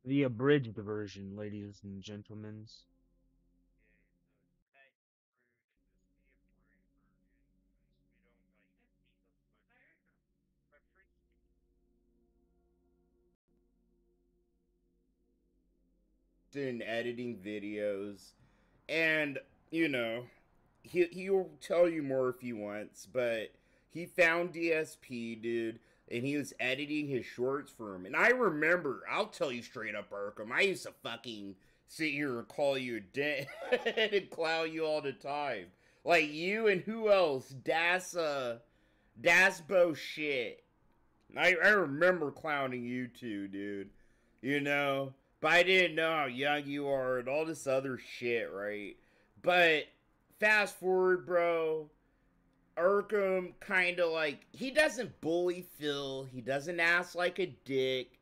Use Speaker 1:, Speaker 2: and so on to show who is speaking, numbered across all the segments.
Speaker 1: The abridged version, ladies and gentlemen.
Speaker 2: In editing videos, and you know, he'll tell you more if he wants, but he found DSP, dude, and he was editing his shorts for him. And I remember, I'll tell you straight up, Arkham, I used to fucking sit here and call you a dead and clown you all the time. Like you and who else? Dasbo shit. I remember clowning you too, dude. You know, but I didn't know how young you are and all this other shit, right? But fast forward, bro. Arkham kind of like he doesn't bully Phil. He doesn't act like a dick.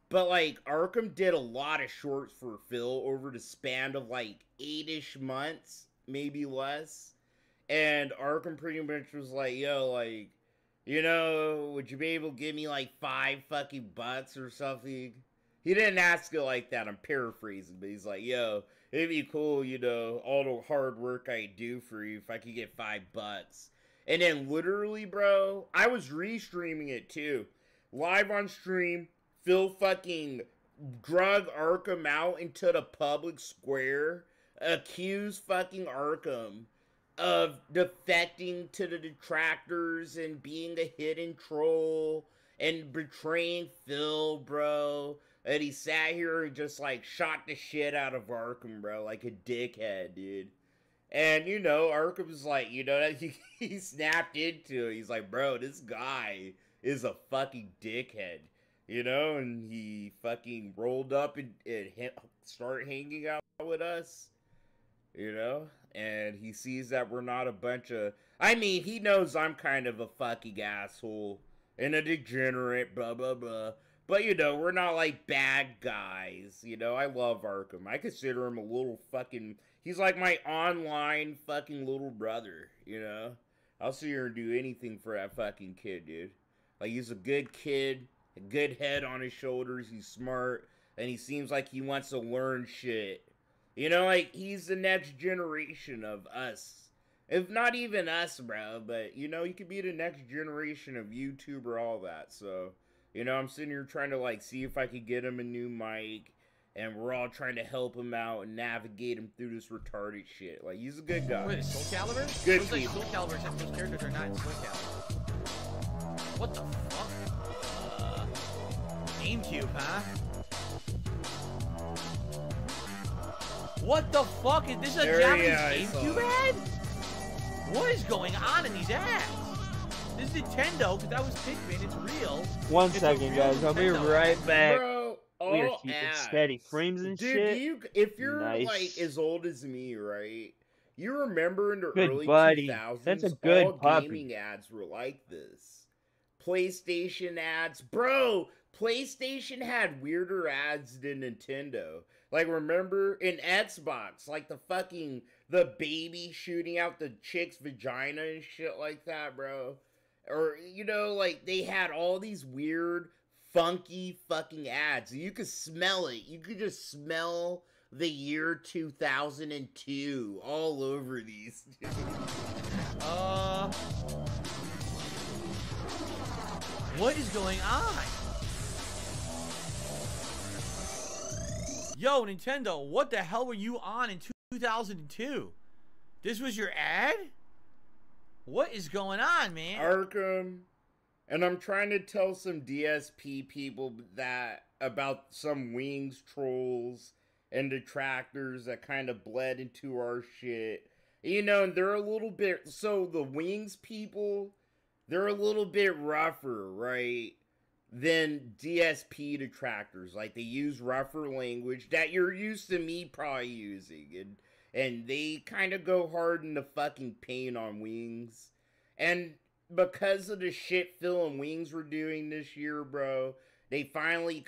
Speaker 2: But like Arkham did a lot of shorts for Phil over the span of like 8-ish months, maybe less. And Arkham pretty much was like, yo, like, would you be able to give me like $5 or something? He didn't ask it like that. I'm paraphrasing, but he's like, yo, it'd be cool, all the hard work I do for you if I could get $5. And then literally, bro, I was restreaming it too. Live on stream, Phil fucking drug Arkham out into the public square, accused fucking Arkham of defecting to the detractors and being a hidden troll and betraying Phil, bro. And he sat here and just like shot the shit out of Arkham, bro, like a dickhead, dude. And Arkham was like, he snapped into it. He's like, bro, this guy is a fucking dickhead, and he fucking rolled up and started hanging out with us, and he sees that we're not a bunch of. I mean, he knows I'm kind of a fucking asshole and a degenerate, blah, blah, blah. But, we're not like bad guys. I love Arkham. I consider him a little fucking. He's like my online fucking little brother. I'll sit here and do anything for that fucking kid, dude. Like, he's a good kid, a good head on his shoulders, he's smart, and he seems like he wants to learn shit. Like, he's the next generation of us. If not even us, bro, but, he could be the next generation of YouTuber, all that, so. I'm sitting here trying to, like, see if I could get him a new mic, and we're all trying to help him out and navigate him through this retarded shit. Like, he's a good guy.
Speaker 3: Wait, Soul Calibur?
Speaker 2: Good
Speaker 3: Looks like Soul Calibur, except those characters are not in Soul Calibur. What the fuck? GameCube, huh? What the fuck? Is this a Japanese GameCube ad? What is going on in these ads? This is Nintendo, because that was Pikmin, it's real.
Speaker 1: One second, guys. I'll be right back.
Speaker 2: Bro,
Speaker 1: we are keeping steady frames and shit.
Speaker 2: Dude, if you're like as old as me, right? You remember in the
Speaker 1: good
Speaker 2: early
Speaker 1: buddy.
Speaker 2: 2000s,
Speaker 1: that's a good
Speaker 2: all
Speaker 1: puppy.
Speaker 2: gaming ads were like this. PlayStation ads. Bro, PlayStation had weirder ads than Nintendo. Like, remember in Xbox, like the baby shooting out the chick's vagina and shit like that, bro. Or, like, they had all these weird, funky fucking ads. You could smell it. You could just smell the year 2002 all over these.
Speaker 3: What is going on? Yo, Nintendo, what the hell were you on in 2002? This was your ad? What is going on, man?
Speaker 2: Arkham. And I'm trying to tell some DSP people that about some Wings trolls and detractors that kind of bled into our shit. And they're a little bit. So the Wings people, they're a little bit rougher, right? Than DSP detractors. Like, they use rougher language that you're used to me probably using. And they kind of go hard in the fucking paint on Wings. And because of the shit Phil and Wings were doing this year, bro, they finally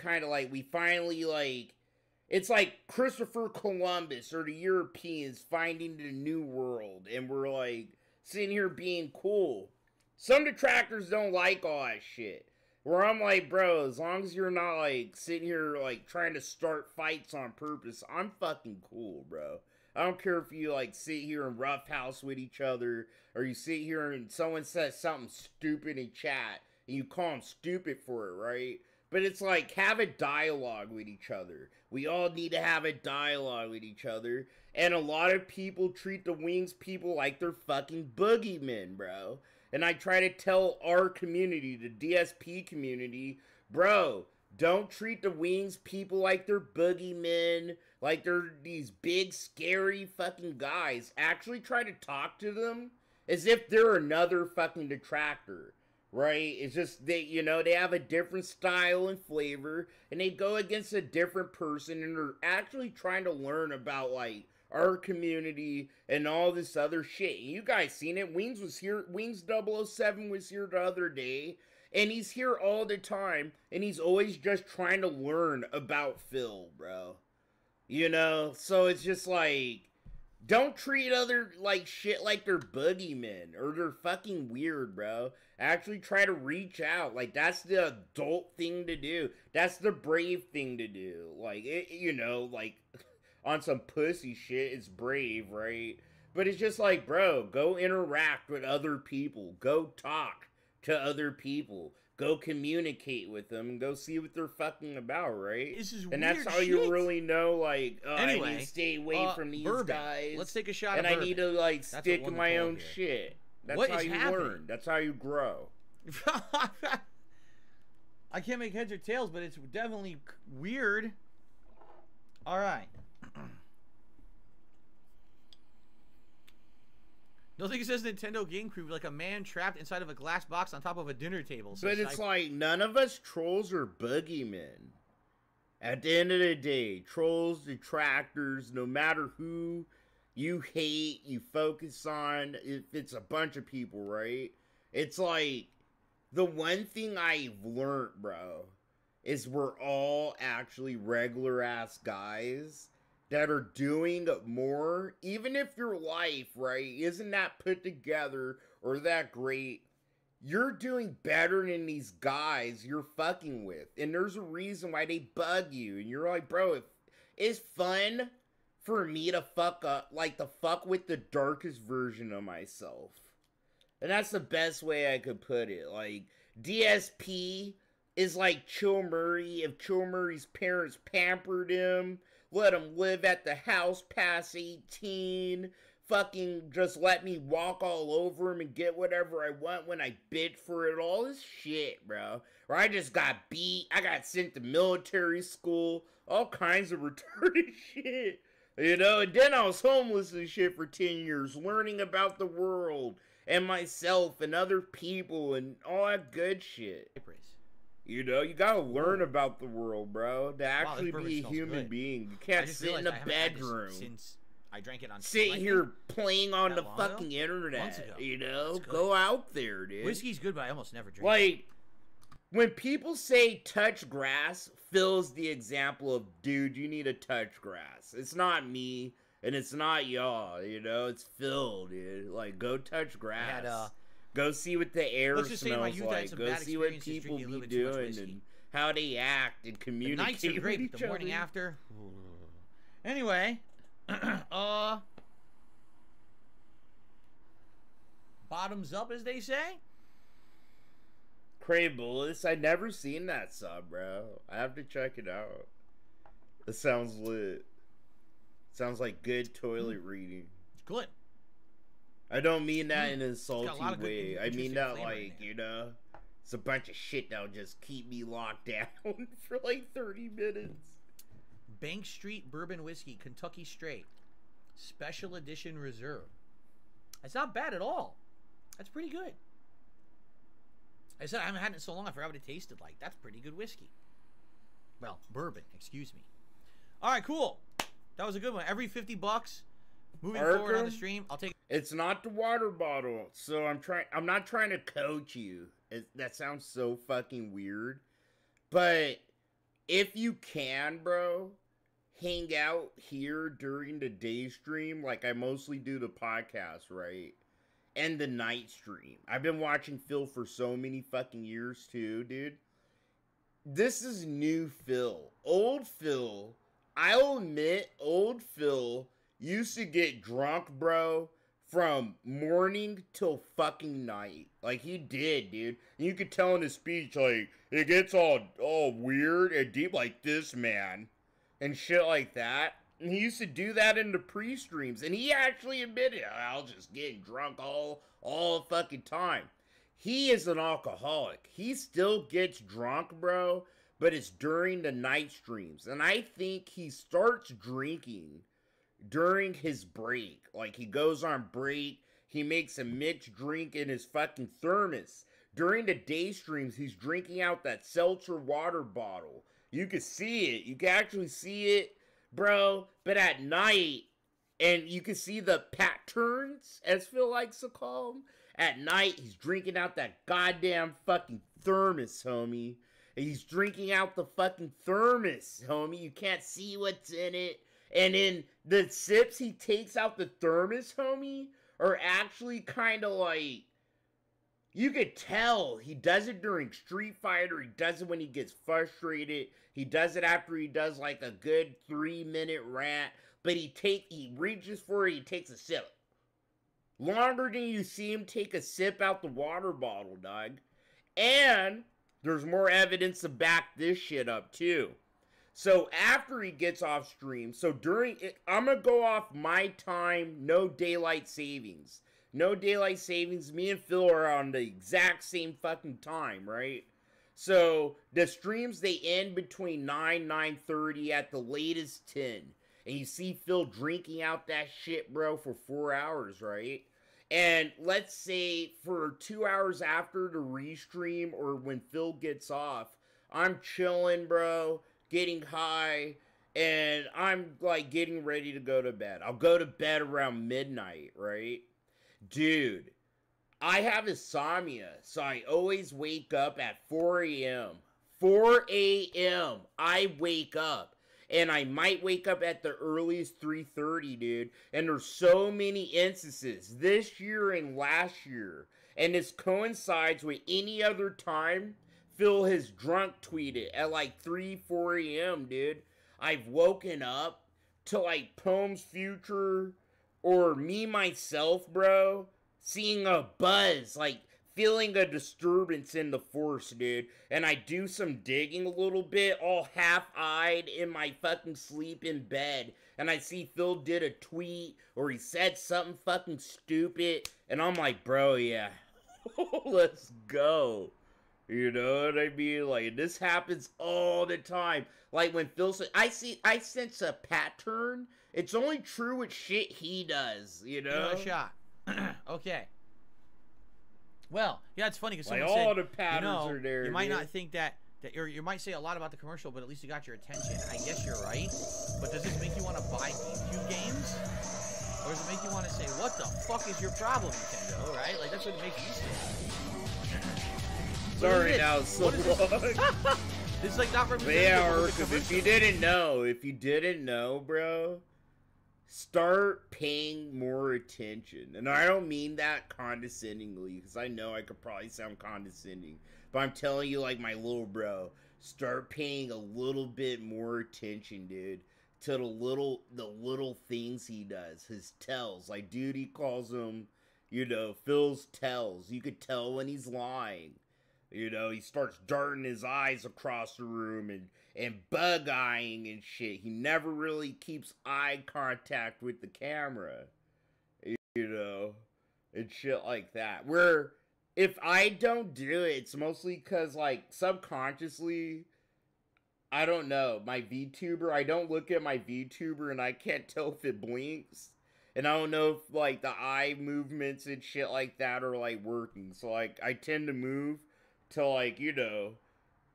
Speaker 2: it's like Christopher Columbus or the Europeans finding the new world, and we're like sitting here being cool. Some detractors don't like all that shit. Where I'm like, bro, as long as you're not, like, sitting here, like, trying to start fights on purpose, I'm fucking cool, bro. I don't care if you, like, sit here and roughhouse with each other, or you sit here and someone says something stupid in chat, and you call them stupid for it, right? But it's like, have a dialogue with each other. We all need to have a dialogue with each other. And a lot of people treat the Wings people like they're fucking boogeymen, bro. And I try to tell our community, the DSP community, bro, don't treat the Wings people like they're boogeymen, like they're these big, scary fucking guys. Actually try to talk to them as if they're another fucking detractor. Right? It's just, they, you know, they have a different style and flavor, and they go against a different person, and they're actually trying to learn about, like, our community and all this other shit. You guys seen it. Wings was here, Wings 007 was here the other day, and he's here all the time, and he's always just trying to learn about Phil, bro. You know? So it's just like, don't treat other, like, shit like they're boogeymen, or they're fucking weird, bro. Actually try to reach out. Like, that's the adult thing to do. That's the brave thing to do. Like, it, you know, like, on some pussy shit, it's brave, right? But it's just like, bro, go interact with other people. Go talk to other people. Go communicate with them and go see what they're fucking about, right?
Speaker 3: This is
Speaker 2: and
Speaker 3: weird
Speaker 2: that's how
Speaker 3: shit.
Speaker 2: you really know, like,
Speaker 3: Anyway,
Speaker 2: I need to stay away from these
Speaker 3: bourbon.
Speaker 2: guys.
Speaker 3: Let's take a shot
Speaker 2: and
Speaker 3: of
Speaker 2: I
Speaker 3: bourbon.
Speaker 2: need to, like,
Speaker 3: That's
Speaker 2: stick
Speaker 3: what
Speaker 2: in
Speaker 3: won the
Speaker 2: my
Speaker 3: poll
Speaker 2: own
Speaker 3: here.
Speaker 2: shit. That's
Speaker 3: What
Speaker 2: how
Speaker 3: is
Speaker 2: you
Speaker 3: happening?
Speaker 2: learn. That's how you grow.
Speaker 3: I can't make heads or tails, but it's definitely weird. All right. Don't think it says Nintendo Game Crew like a man trapped inside of a glass box on top of a dinner table.
Speaker 2: But it's like, none of us trolls are boogeymen. At the end of the day, trolls, detractors, no matter who you hate, you focus on, if it's a bunch of people, right? It's like, the one thing I've learned, bro, is we're all actually regular ass guys that are doing more, even if your life, right, isn't that put together or that great, you're doing better than these guys you're fucking with. And there's a reason why they bug you. And you're like, bro, it's fun for me to fuck up, like, to fuck with the darkest version of myself. And that's the best way I could put it. Like, DSP is like Chill Murray if Chill Murray's parents pampered him, let him live at the house past 18, fucking just let me walk all over him and get whatever I want when I bid for it. All this shit, bro. Or I just got beat, I got sent to military school, all kinds of retarded shit. You know, and then I was homeless and shit for 10 years, learning about the world and myself and other people and all that good shit. You know, you gotta learn about the world, bro, to actually be a human being. You can't sit in a bedroom.
Speaker 3: Since I drank it on
Speaker 2: sit here playing on the fucking internet, you know? Go out there, dude.
Speaker 3: Whiskey's good, but I almost never drink
Speaker 2: like,
Speaker 3: it.
Speaker 2: When people say touch grass, Phil's the example of, dude, you need to touch grass. It's not me, and it's not y'all, you know? It's Phil, dude. Like, go touch grass. Go see what the air smells like. Go see what people be doing and how they act and communicate
Speaker 3: the nights are great,
Speaker 2: with
Speaker 3: but
Speaker 2: each
Speaker 3: the morning
Speaker 2: other.
Speaker 3: after. Anyway, bottoms up, as they say.
Speaker 2: Crave Bullets. I never seen that sub, bro. I have to check it out. It sounds lit. Sounds like good toilet reading.
Speaker 3: It's good.
Speaker 2: I don't mean that in a salty
Speaker 3: good,
Speaker 2: way. I mean
Speaker 3: interesting
Speaker 2: that,
Speaker 3: flavor in
Speaker 2: like,
Speaker 3: there.
Speaker 2: you know, it's a bunch of shit that'll just keep me locked down for like 30 minutes.
Speaker 3: Bank Street Bourbon Whiskey, Kentucky Straight, Special Edition Reserve. It's not bad at all. That's pretty good. I said I haven't had it in so long, I forgot what it tasted like. That's pretty good whiskey. Well, bourbon, excuse me. All right, cool. That was a good one. Every 50 bucks. Moving forward on the stream, I'll take.
Speaker 2: It's not the water bottle, so I'm not trying to coach you. That sounds so fucking weird, but if you can, bro, hang out here during the day stream, like I mostly do the podcast, right? And the night stream. I've been watching Phil for so many fucking years too, dude. this is new Phil. Old Phil, I'll admit, old Phil used to get drunk, bro, from morning till fucking night. Like, he did, dude. And you could tell in his speech, like, it gets all weird and deep like this, man. And shit like that. And he used to do that in the pre-streams. And he actually admitted, I'll just get drunk all fucking time. He is an alcoholic. He still gets drunk, bro. But it's during the night streams. And I think he starts drinking during his break. Like, he goes on break. He makes a mixed drink in his fucking thermos. During the day streams, he's drinking out that seltzer water bottle. You can see it. You can actually see it, bro. But at night, and you can see the patterns, as Phil likes to call them. At night, he's drinking out that goddamn fucking thermos, homie. And he's drinking out the fucking thermos, homie. You can't see what's in it. And in the sips he takes out the thermos, homie, are actually kind of like, you could tell he does it during Street Fighter. He does it when he gets frustrated. He does it after he does like a good 3-minute rant. But he reaches for it, he takes a sip. Longer than you see him take a sip out the water bottle, dog. And there's more evidence to back this shit up, too. So after he gets off stream, so during it, I'm going to go off my time, no daylight savings. No daylight savings. Me and Phil are on the exact same fucking time, right? So the streams, they end between 9:30 at the latest 10. And you see Phil drinking out that shit, bro, for 4 hours, right? And let's say for 2 hours after the restream or when Phil gets off, I'm chilling, bro, getting high, and I'm like getting ready to go to bed. I'll go to bed around midnight, right? Dude, I have insomnia, so I always wake up at 4 a.m. 4 a.m. I wake up. And I might wake up at the earliest 3:30, dude. And there's so many instances this year and last year. And this coincides with any other time Phil has drunk tweeted at like 3, 4 a.m., dude. I've woken up to like Poems Future or me myself, bro, seeing a buzz, like feeling a disturbance in the force, dude. And I do some digging a little bit, all half-eyed in my fucking sleep in bed. And I see Phil did a tweet or he said something fucking stupid. And I'm like, bro, yeah, let's go. You know what I mean? Like, this happens all the time. Like, when Phil said, I sense a pattern. It's only true with shit he does, you know?
Speaker 3: Give it a shot. Okay. Well, yeah, it's funny because
Speaker 2: like
Speaker 3: someone
Speaker 2: all
Speaker 3: said,
Speaker 2: the patterns are there.
Speaker 3: You might
Speaker 2: dude.
Speaker 3: not think that you might say a lot about the commercial, but at least it got your attention. I guess you're right. But does this make you want to buy GameCube games? Or does it make you want to say, what the fuck is your problem, Nintendo? Right? Like, that's what it makes you say.
Speaker 2: Sorry, now it's so long.
Speaker 3: It's like not representative.
Speaker 2: Yeah, because if you didn't know, bro, start paying more attention. And I don't mean that condescendingly, because I know I could probably sound condescending. But I'm telling you, like my little bro, start paying a little bit more attention, dude, to the little things he does. His tells. Like, dude, he calls them, you know, Phil's tells. You could tell when he's lying. You know, he starts darting his eyes across the room and bug-eyeing and shit. He never really keeps eye contact with the camera. You know, and shit like that. Where, if I don't do it, it's mostly because, like, subconsciously, I don't know, my VTuber, I don't look at my VTuber and I can't tell if it blinks. And I don't know if, like, the eye movements and shit like that are, like, working. So, like, I tend to move to, like, you know,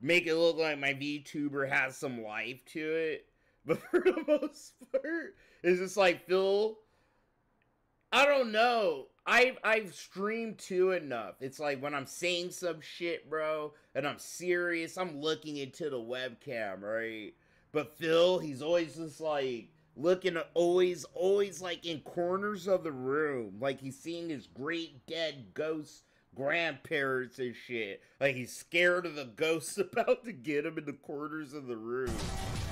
Speaker 2: make it look like my VTuber has some life to it. But for the most part, it's just like, Phil, I don't know. I've streamed too enough. It's like when I'm saying some shit, bro, and I'm serious, I'm looking into the webcam, right? But Phil, he's always just like looking at always like in corners of the room, like he's seeing his great dead ghost grandparents and shit. Like, he's scared of the ghosts about to get him in the corners of the room.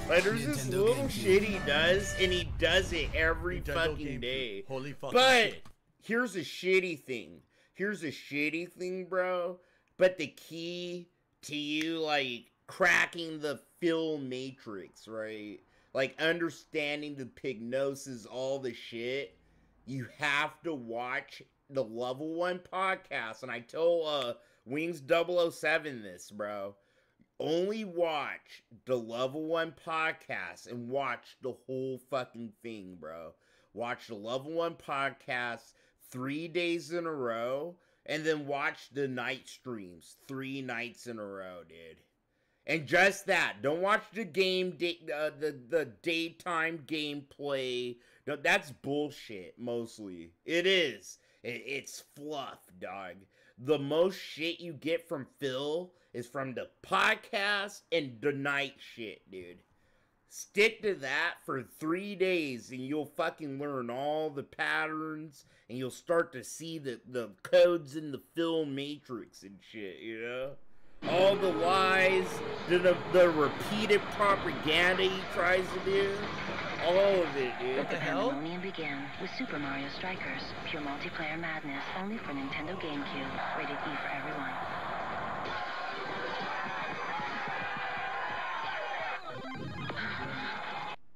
Speaker 2: Like, there's this little shit he does, and he does it every fucking day.
Speaker 3: Holy fucking
Speaker 2: but
Speaker 3: shit.
Speaker 2: here's a shitty thing. Here's a shitty thing, bro. But the key to you, like, cracking the film matrix, right? Like, understanding the pignosis, all the shit, you have to watch the Level 1 podcast. And I told Wings 007 this, bro. Only watch the Level 1 podcast and watch the whole fucking thing, bro. Watch the Level 1 podcast 3 days in a row, and then watch the night streams 3 nights in a row, dude. And just that. Don't watch the game, the daytime gameplay. No, that's bullshit, mostly. It is. It's fluff, dog. The most shit you get from Phil is from the podcast and the night shit, dude. Stick to that for 3 days and you'll fucking learn all the patterns and you'll start to see the codes in the film matrix and shit, you know? All the lies, the repeated propaganda he tries to do, all of it, dude.
Speaker 3: What the hell?
Speaker 4: The pandemonium began with Super Mario Strikers, pure multiplayer madness, only for Nintendo GameCube, rated E for everyone.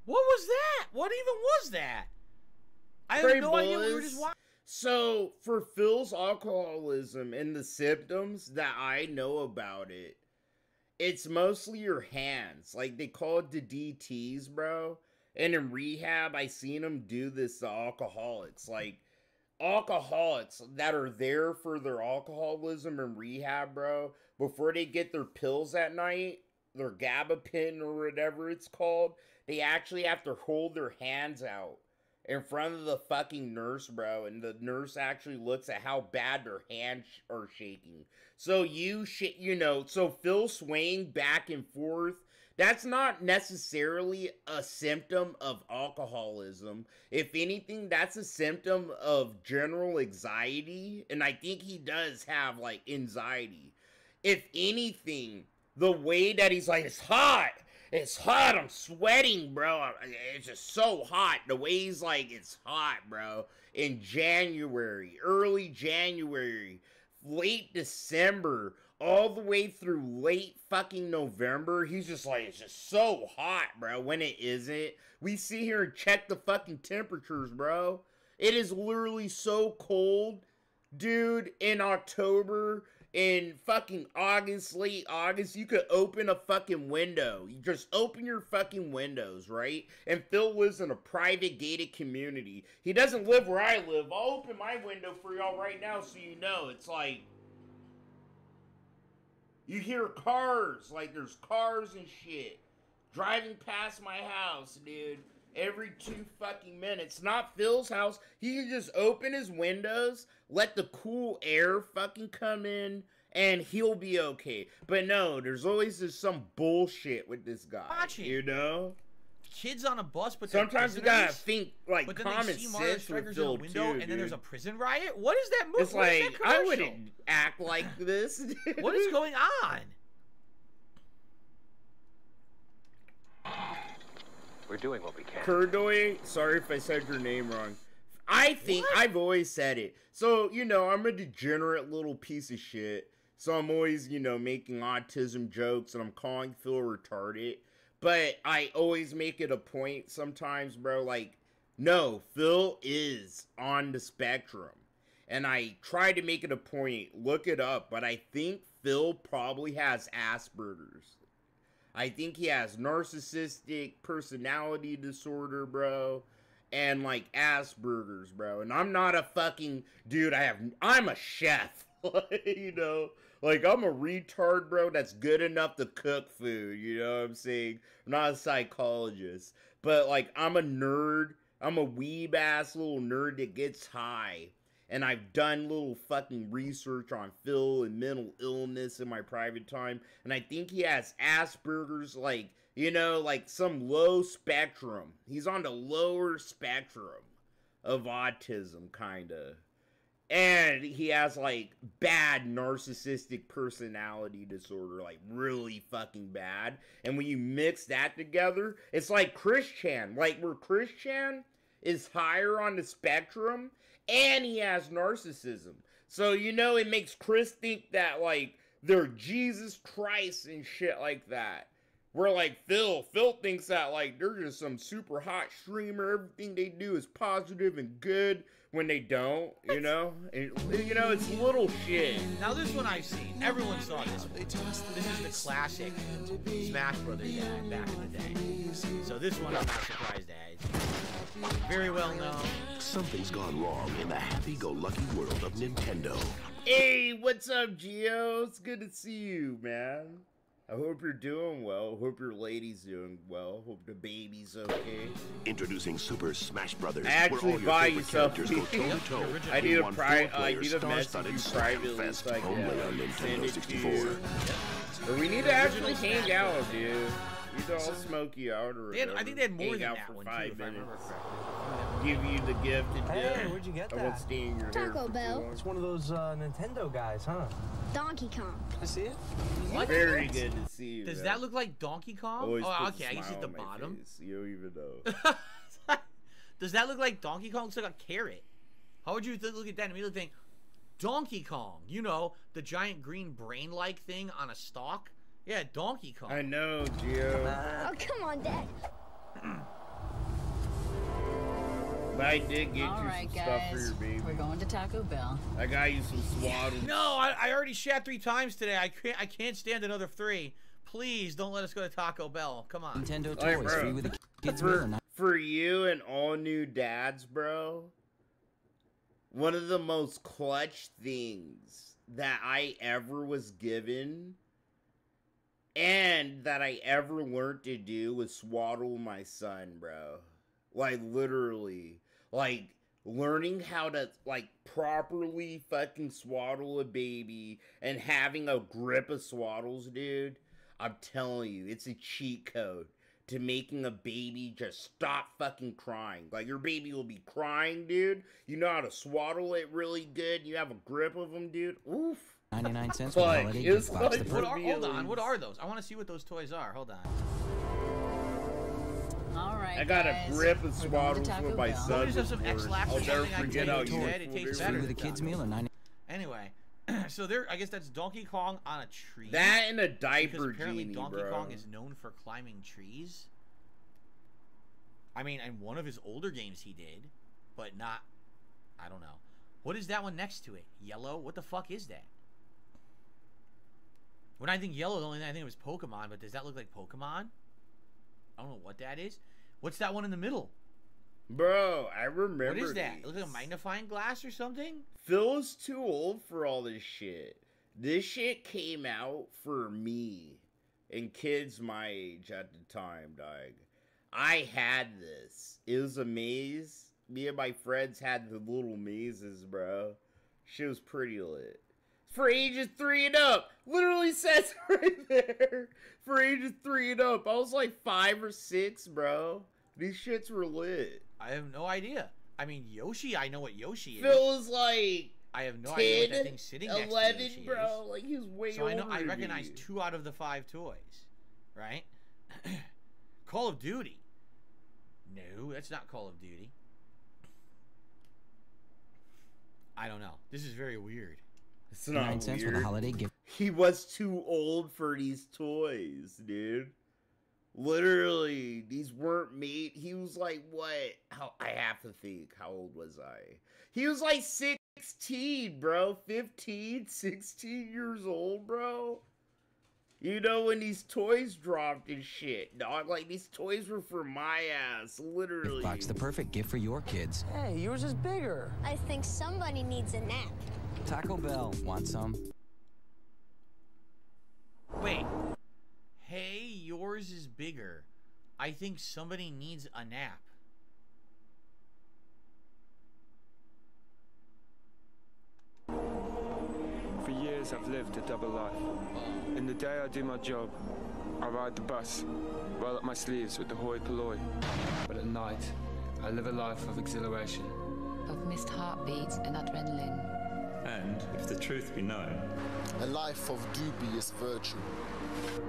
Speaker 3: What was that? What even was that? I have no idea what we were just watching.
Speaker 2: So, for Phil's alcoholism and the symptoms that I know about it, it's mostly your hands. Like, they call it the DTs, bro. And in rehab, I seen them do this to alcoholics. Like, alcoholics that are there for their alcoholism in rehab, bro, before they get their pills at night, their gabapentin or whatever it's called, they actually have to hold their hands out in front of the fucking nurse, bro, and the nurse actually looks at how bad their hands are shaking. So so Phil swaying back and forth, that's not necessarily a symptom of alcoholism. If anything, that's a symptom of general anxiety, and I think he does have, like, anxiety. If anything, the way that he's like, it's hot, I'm sweating, bro, it's just so hot, the way he's like, it's hot, bro, in January, early January, late December, all the way through late fucking November, he's just like, it's just so hot, bro, when it isn't. We sit here and check the fucking temperatures, bro. It is literally so cold, dude, in October. In fucking August, late August, you could open a fucking window. You just open your fucking windows, right? And Phil lives in a private gated community. He doesn't live where I live. I'll open my window for y'all right now so you know. It's like, you hear cars, like there's cars and shit driving past my house, dude. Every 2 fucking minutes. Not Phil's house. He can just open his windows, let the cool air fucking come in, and he'll be okay. But no, there's always just some bullshit with this guy.
Speaker 3: Watch it.
Speaker 2: You know?
Speaker 3: Kids on a bus, but
Speaker 2: sometimes you gotta think, like,
Speaker 3: but then
Speaker 2: common
Speaker 3: they see Mario
Speaker 2: sense with
Speaker 3: Strikers
Speaker 2: Phil
Speaker 3: in the window,
Speaker 2: too,
Speaker 3: and then there's a prison riot? What is that movie?
Speaker 2: It's like, I wouldn't act like this.
Speaker 3: What is going on?
Speaker 5: We're doing what we can.
Speaker 2: Kurdoy, sorry if I said your name wrong. I think, I've always said it. So, you know, I'm a degenerate little piece of shit. So I'm always, you know, making autism jokes and I'm calling Phil retarded. But I always make it a point sometimes, bro, like, no, Phil is on the spectrum. And I try to make it a point, look it up, but I think Phil probably has Asperger's. I think he has narcissistic personality disorder, bro, and, like, Asperger's, bro. And I'm not a fucking dude. I'm a chef, you know. Like, I'm a retard, bro, that's good enough to cook food, you know what I'm saying? I'm not a psychologist, but, like, I'm a nerd. I'm a weeb-ass little nerd that gets high. And I've done little fucking research on Phil and mental illness in my private time. And I think he has Asperger's, like, you know, like some low spectrum. He's on the lower spectrum of autism, kind of. And he has, like, bad narcissistic personality disorder, like, really fucking bad. And when you mix that together, it's like Chris Chan. Like, where Chris Chan is higher on the spectrum, and he has narcissism. So, you know, it makes Chris think that, like, they're Jesus Christ and shit like that. Where, like, Phil thinks that, like, they're just some super hot streamer. Everything they do is positive and good. When they don't, you know? And, you know, it's little shit.
Speaker 3: Now this one I've seen. Everyone saw this one. This is the classic Smash Brothers ad back in the day. So this one I'm not surprised at. It's very well known.
Speaker 6: Something's gone wrong in the happy-go-lucky world of Nintendo.
Speaker 2: Hey, what's up, Gio? It's good to see you, man. I hope you're doing well. Hope your lady's doing well. Hope the baby's okay.
Speaker 6: Introducing Super Smash Brothers.
Speaker 2: I actually
Speaker 6: where all
Speaker 2: buy
Speaker 6: your
Speaker 2: you
Speaker 6: favorite
Speaker 2: something.
Speaker 6: characters go toe-to-toe.
Speaker 2: I need a
Speaker 6: message
Speaker 2: message you privately so I
Speaker 6: only on
Speaker 2: can send
Speaker 6: Nintendo
Speaker 2: it to
Speaker 6: 64.
Speaker 2: you. But we need to actually hang out, dude. Either I'll smoke you out or
Speaker 3: I think they had more
Speaker 2: hang
Speaker 3: than
Speaker 2: out
Speaker 3: that
Speaker 2: for
Speaker 3: one,
Speaker 2: 5
Speaker 3: too, if I
Speaker 2: minutes.
Speaker 3: remember correctly.
Speaker 2: Give you the gift and
Speaker 7: Hey, where'd you get
Speaker 2: I won't
Speaker 7: that?
Speaker 2: stay in your hair
Speaker 8: Taco
Speaker 2: for too
Speaker 8: Bell.
Speaker 2: long.
Speaker 7: It's one of those Nintendo guys, huh?
Speaker 8: Donkey Kong.
Speaker 7: I see it.
Speaker 3: What?
Speaker 2: Very good to see you.
Speaker 3: Does
Speaker 2: man.
Speaker 3: that look like Donkey Kong?
Speaker 2: Always
Speaker 3: Oh,
Speaker 2: puts a
Speaker 3: okay, I guess
Speaker 2: smile
Speaker 3: at the
Speaker 2: on my
Speaker 3: bottom.
Speaker 2: face. You don't even know.
Speaker 3: Does that look like Donkey Kong? It looks like a carrot. How would you look at that and immediately think, Donkey Kong? You know, the giant green brain-like thing on a stalk? Yeah, Donkey Kong.
Speaker 2: I know, Gio.
Speaker 8: Oh, come on, Dad.
Speaker 2: But I did get
Speaker 9: All
Speaker 2: you
Speaker 9: right,
Speaker 2: some stuff for
Speaker 9: guys.
Speaker 2: your baby.
Speaker 9: We're going to Taco Bell.
Speaker 2: I got you some swaddles.
Speaker 3: No, I already shat 3 times today. I can't stand another 3. Please don't let us go to Taco Bell. Come on.
Speaker 10: Nintendo
Speaker 2: Hey,
Speaker 10: toys
Speaker 2: bro.
Speaker 10: free with the kids meal or not.
Speaker 2: For you and all new dads, bro, one of the most clutch things that I ever was given and that I ever learned to do was swaddle my son, bro. Like, literally. Like, learning how to, like, properly fucking swaddle a baby and having a grip of swaddles, dude. I'm telling you, it's a cheat code to making a baby just stop fucking crying. Like, your baby will be crying, dude. You know how to swaddle it really good. You have a grip of them, dude. Oof.
Speaker 10: 99 cents for the
Speaker 2: Like,
Speaker 10: holiday
Speaker 2: it's
Speaker 10: gift box.
Speaker 2: like-
Speaker 10: The
Speaker 3: Hold
Speaker 10: perfect
Speaker 3: on. What are those? I want to see what those toys are. Hold on.
Speaker 9: All right,
Speaker 2: I got
Speaker 9: guys.
Speaker 2: a grip of
Speaker 9: We're going to
Speaker 2: swaddles
Speaker 9: Taco
Speaker 2: with my
Speaker 9: Bell.
Speaker 2: son.
Speaker 3: Just have some X-Laps or
Speaker 2: I'll never
Speaker 3: something. I
Speaker 2: forget
Speaker 3: can
Speaker 2: how
Speaker 3: take
Speaker 2: you
Speaker 3: it. It tastes
Speaker 10: free
Speaker 3: better.
Speaker 10: with the kids meal or 90.
Speaker 3: Anyway, so there. I guess that's Donkey Kong on a tree.
Speaker 2: That and a
Speaker 3: because
Speaker 2: diaper
Speaker 3: apparently
Speaker 2: genie,
Speaker 3: Donkey
Speaker 2: bro.
Speaker 3: Kong is known for climbing trees. I mean, in one of his older games he did, but not. I don't know. What is that one next to it? Yellow? What the fuck is that? When I think yellow, the only thing I think of is Pokemon, but does that look like Pokemon? I don't know what that is. What's that one in the middle?
Speaker 2: Bro, I remember.
Speaker 3: What is that?
Speaker 2: these.
Speaker 3: It looks like a magnifying glass or something?
Speaker 2: Phil is too old for all this shit. This shit came out for me and kids my age at the time, dog. I had this. It was a maze. Me and my friends had the little mazes, bro. Shit was pretty lit. For ages 3 and up. Literally says right there. For ages 3 and up. I was like 5 or 6, bro. These shits were lit.
Speaker 3: I have no idea. I mean, Yoshi, I know what Yoshi is.
Speaker 2: Phil was like
Speaker 3: I have no idea what
Speaker 2: 10,
Speaker 3: that thing's sitting next
Speaker 2: 11,
Speaker 3: to Yoshi
Speaker 2: bro.
Speaker 3: is.
Speaker 2: Like, he was way
Speaker 3: So I know.
Speaker 2: older
Speaker 3: I
Speaker 2: than
Speaker 3: recognize
Speaker 2: me.
Speaker 3: 2 out of the 5 toys, right? Call of Duty. No, that's not Call of Duty. I don't know. This is very weird.
Speaker 2: It's not
Speaker 10: 9 cents for the
Speaker 2: weird.
Speaker 10: holiday gift.
Speaker 2: He was too old for these toys, dude. Literally, these weren't made. He was like, what? I have to think. How old was I? He was like 16, bro. 15, 16 years old, bro. You know, when these toys dropped and shit, dog. Like, these toys were for my ass, literally.
Speaker 10: Gift box, the perfect gift for your kids.
Speaker 7: Hey, yours is bigger.
Speaker 8: I think somebody needs a nap.
Speaker 10: Taco Bell, want some?
Speaker 3: Wait. Hey, yours is bigger. I think somebody needs a nap.
Speaker 11: For years I've lived a double life. In the day I do my job, I ride the bus, roll up my sleeves with the hoi polloi. But at night, I live a life of exhilaration.
Speaker 9: Of missed heartbeats and adrenaline. And, if the truth be known,
Speaker 12: a life of dubious virtue.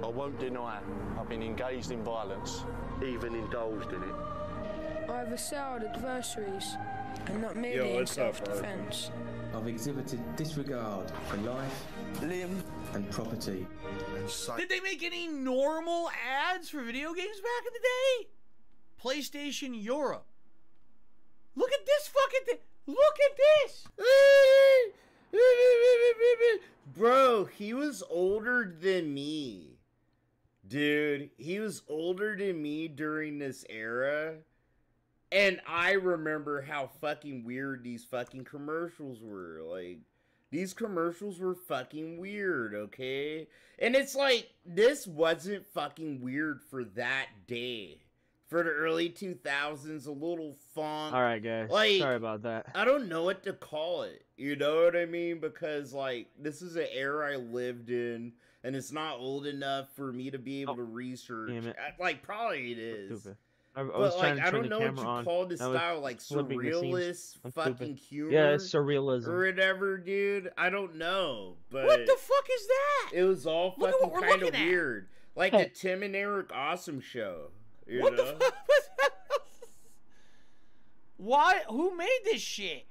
Speaker 13: I won't deny I've been engaged in violence, even indulged in it.
Speaker 14: I've assailed adversaries, and not merely in self-defense.
Speaker 15: I've exhibited disregard for life, limb, and property.
Speaker 3: Did they make any normal ads for video games back in the day? PlayStation Europe. Look at this fucking thing. Look at this.
Speaker 2: Bro, he was older than me. Dude, he was older than me during this era. And I remember how fucking weird these fucking commercials were. Like, these commercials were fucking weird, okay? And it's like, this wasn't fucking weird for that day. For the early 2000s, a little funk.
Speaker 1: Alright, guys.
Speaker 2: Like,
Speaker 1: sorry about that.
Speaker 2: I don't know what to call it. You know what I mean? Because, like, this is an era I lived in. And it's not old enough for me to be able to research. Like, probably it is.
Speaker 1: Stupid.
Speaker 2: But, like, I don't know what you call this style, like, surrealist fucking humor.
Speaker 1: Yeah, it's surrealism.
Speaker 2: Or whatever, dude. I don't know, but...
Speaker 3: What the fuck is that?
Speaker 2: It was all fucking kind of weird. Like the Tim and Eric Awesome Show.
Speaker 3: What the fuck was that? Why? Who made this shit?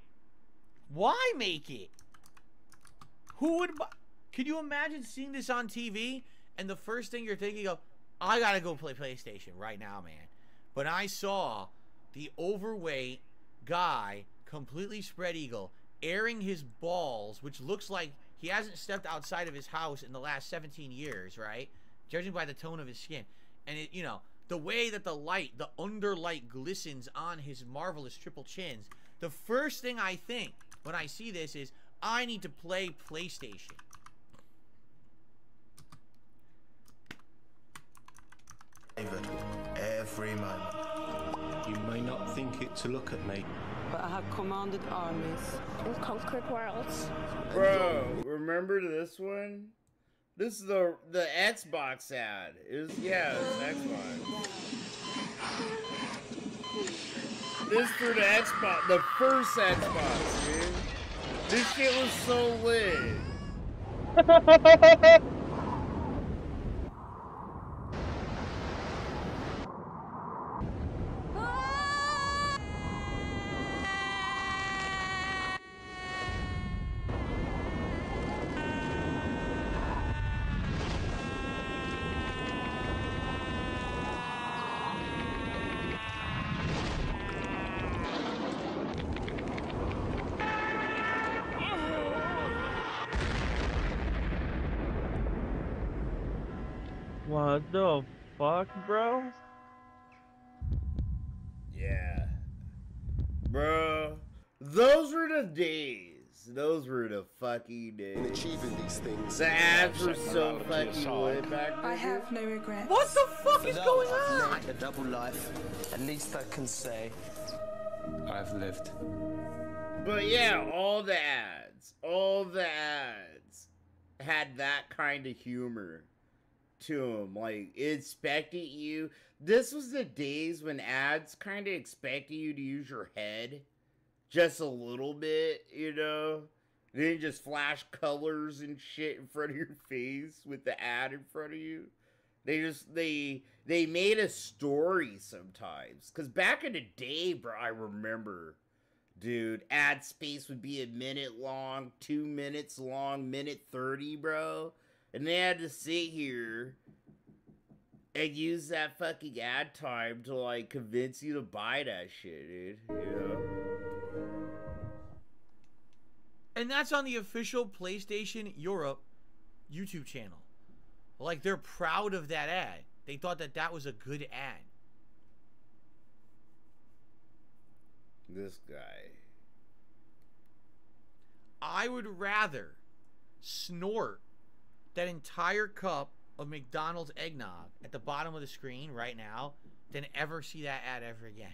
Speaker 3: Why make it? Who would... Could you imagine seeing this on TV, and the first thing you're thinking of, I gotta go play PlayStation right now, man. But I saw the overweight guy, completely spread eagle, airing his balls, which looks like he hasn't stepped outside of his house in the last 17 years, right? Judging by the tone of his skin. And, it, you know, the way that the light, the underlight glistens on his marvelous triple chins. The first thing I think when I see this is, I need to play PlayStation.
Speaker 16: Every moment. You may not think it to look at me,
Speaker 17: but I have commanded armies
Speaker 8: and conquered worlds.
Speaker 2: Bro, remember this one? This is the Xbox ad. It was Xbox. This for the Xbox, the first Xbox, dude. This shit was so lit.
Speaker 1: What the fuck, bro?
Speaker 2: Yeah. Bro, those were the days. Those were the fucking days.
Speaker 12: In achieving these things,
Speaker 2: the ads were so fucking lit back then.
Speaker 14: I have no regrets.
Speaker 3: What the fuck is going on?
Speaker 7: I've led a double life. At least I can say
Speaker 11: I've lived.
Speaker 2: But yeah, all the ads had that kind of humor to them. Like, it expected you. This was the days when ads kind of expected you to use your head just a little bit, you know? They didn't just flash colors and shit in front of your face with the ad in front of you. They made a story sometimes. Because back in the day, bro, I remember, dude, ad space would be a minute long, 2 minutes long, minute 30, bro. And they had to sit here and use that fucking ad time to, like, convince you to buy that shit, dude. You know?
Speaker 3: And that's on the official PlayStation Europe YouTube channel. Like, they're proud of that ad. They thought that that was a good ad.
Speaker 2: This guy.
Speaker 3: I would rather snort that entire cup of McDonald's eggnog at the bottom of the screen right now than ever see that ad ever again.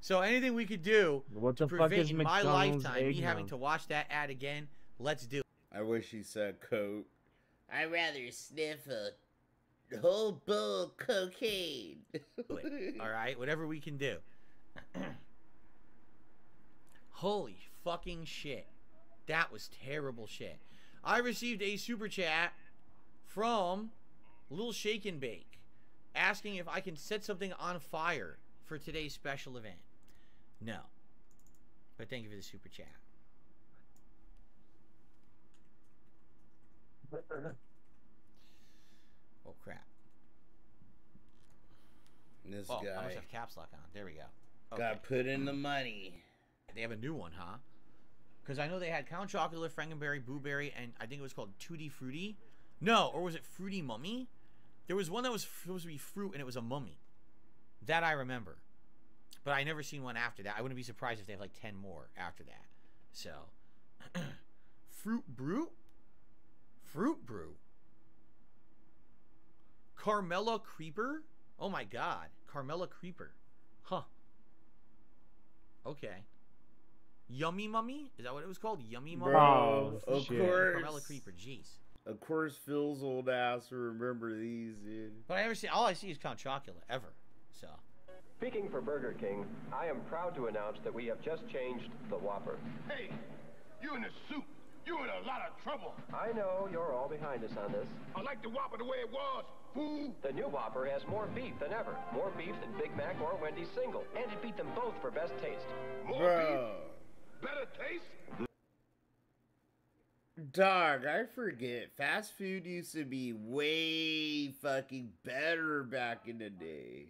Speaker 3: So anything we could do to prevent in my lifetime me having to watch that ad again, let's do it.
Speaker 2: I wish he said coke. I'd rather sniff a whole bowl of cocaine.
Speaker 3: All right, whatever we can do. Holy fucking shit. That was terrible shit. I received a super chat from Lil Shake and Bake asking if I can set something on fire for today's special event. No. But thank you for the super chat. Oh, crap.
Speaker 2: This
Speaker 3: I
Speaker 2: guy
Speaker 3: must have caps lock on. There we go. Okay.
Speaker 2: got put in the money.
Speaker 3: They have a new one, huh? Because I know they had Count Chocula, Frankenberry, Boo Berry, and I think it was called Tutti Frutti. No, or was it Fruity Mummy? There was one that was supposed to be fruit, and it was a mummy. That I remember. But I never seen one after that. I wouldn't be surprised if they have like 10 more after that. So, Fruit Brew? Fruit Brew. Carmella Creeper? Oh my god. Carmella Creeper. Huh. Okay. Yummy Mummy? Is that what it was called? Yummy Mummy?
Speaker 2: Bro, of course.
Speaker 3: Carmella Creeper, jeez.
Speaker 2: Of course, Phil's old ass will remember these, dude.
Speaker 3: But I never see. All I see is Count Chocula, ever. So.
Speaker 5: Speaking for Burger King, I am proud to announce that we have just changed the Whopper.
Speaker 18: Hey, you in the soup. You in a lot of trouble.
Speaker 5: I know you're all behind us on this.
Speaker 18: I like the Whopper the way it was, fool.
Speaker 5: The new Whopper has more beef than ever. More beef than Big Mac or Wendy's single. And it beat them both for best taste.
Speaker 18: More
Speaker 2: Bro.
Speaker 18: beef? Better taste?
Speaker 2: Dog, I forget. Fast food used to be way fucking better back in the day.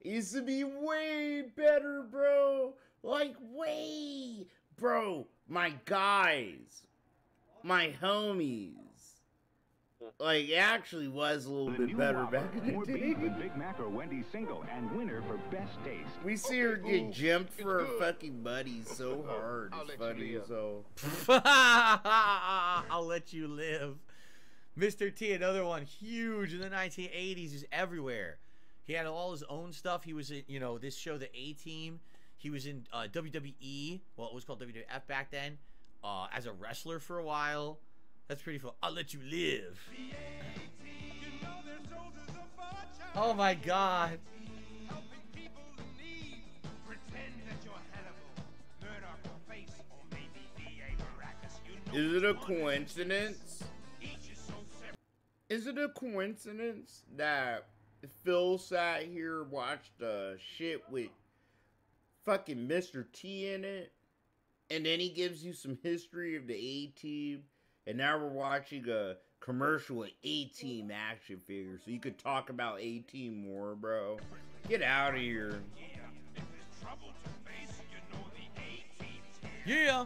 Speaker 2: It used to be way better, bro. Like, way. Bro, my guys. My homies. Like, it actually was a little bit better back in the day.
Speaker 19: Big Mac or Wendy's single and winner for best taste.
Speaker 2: We see her get jumped for her fucking buddies so hard. It's funny as hell.
Speaker 3: I'll let you live. Mr. T, another one, huge in the 1980s. He's everywhere. He had all his own stuff. He was in, you know, this show, The A-Team. He was in WWE. Well, it was called WWF back then. As a wrestler for a while. That's pretty fun. I'll let you live. Oh my god.
Speaker 2: Is it a coincidence? Is it a coincidence that Phil sat here and watched shit with fucking Mr. T in it? And then he gives you some history of the A-Team. And now we're watching a commercial with A-Team action figures. So you could talk about A-Team more, bro. Get out of here.
Speaker 3: Yeah.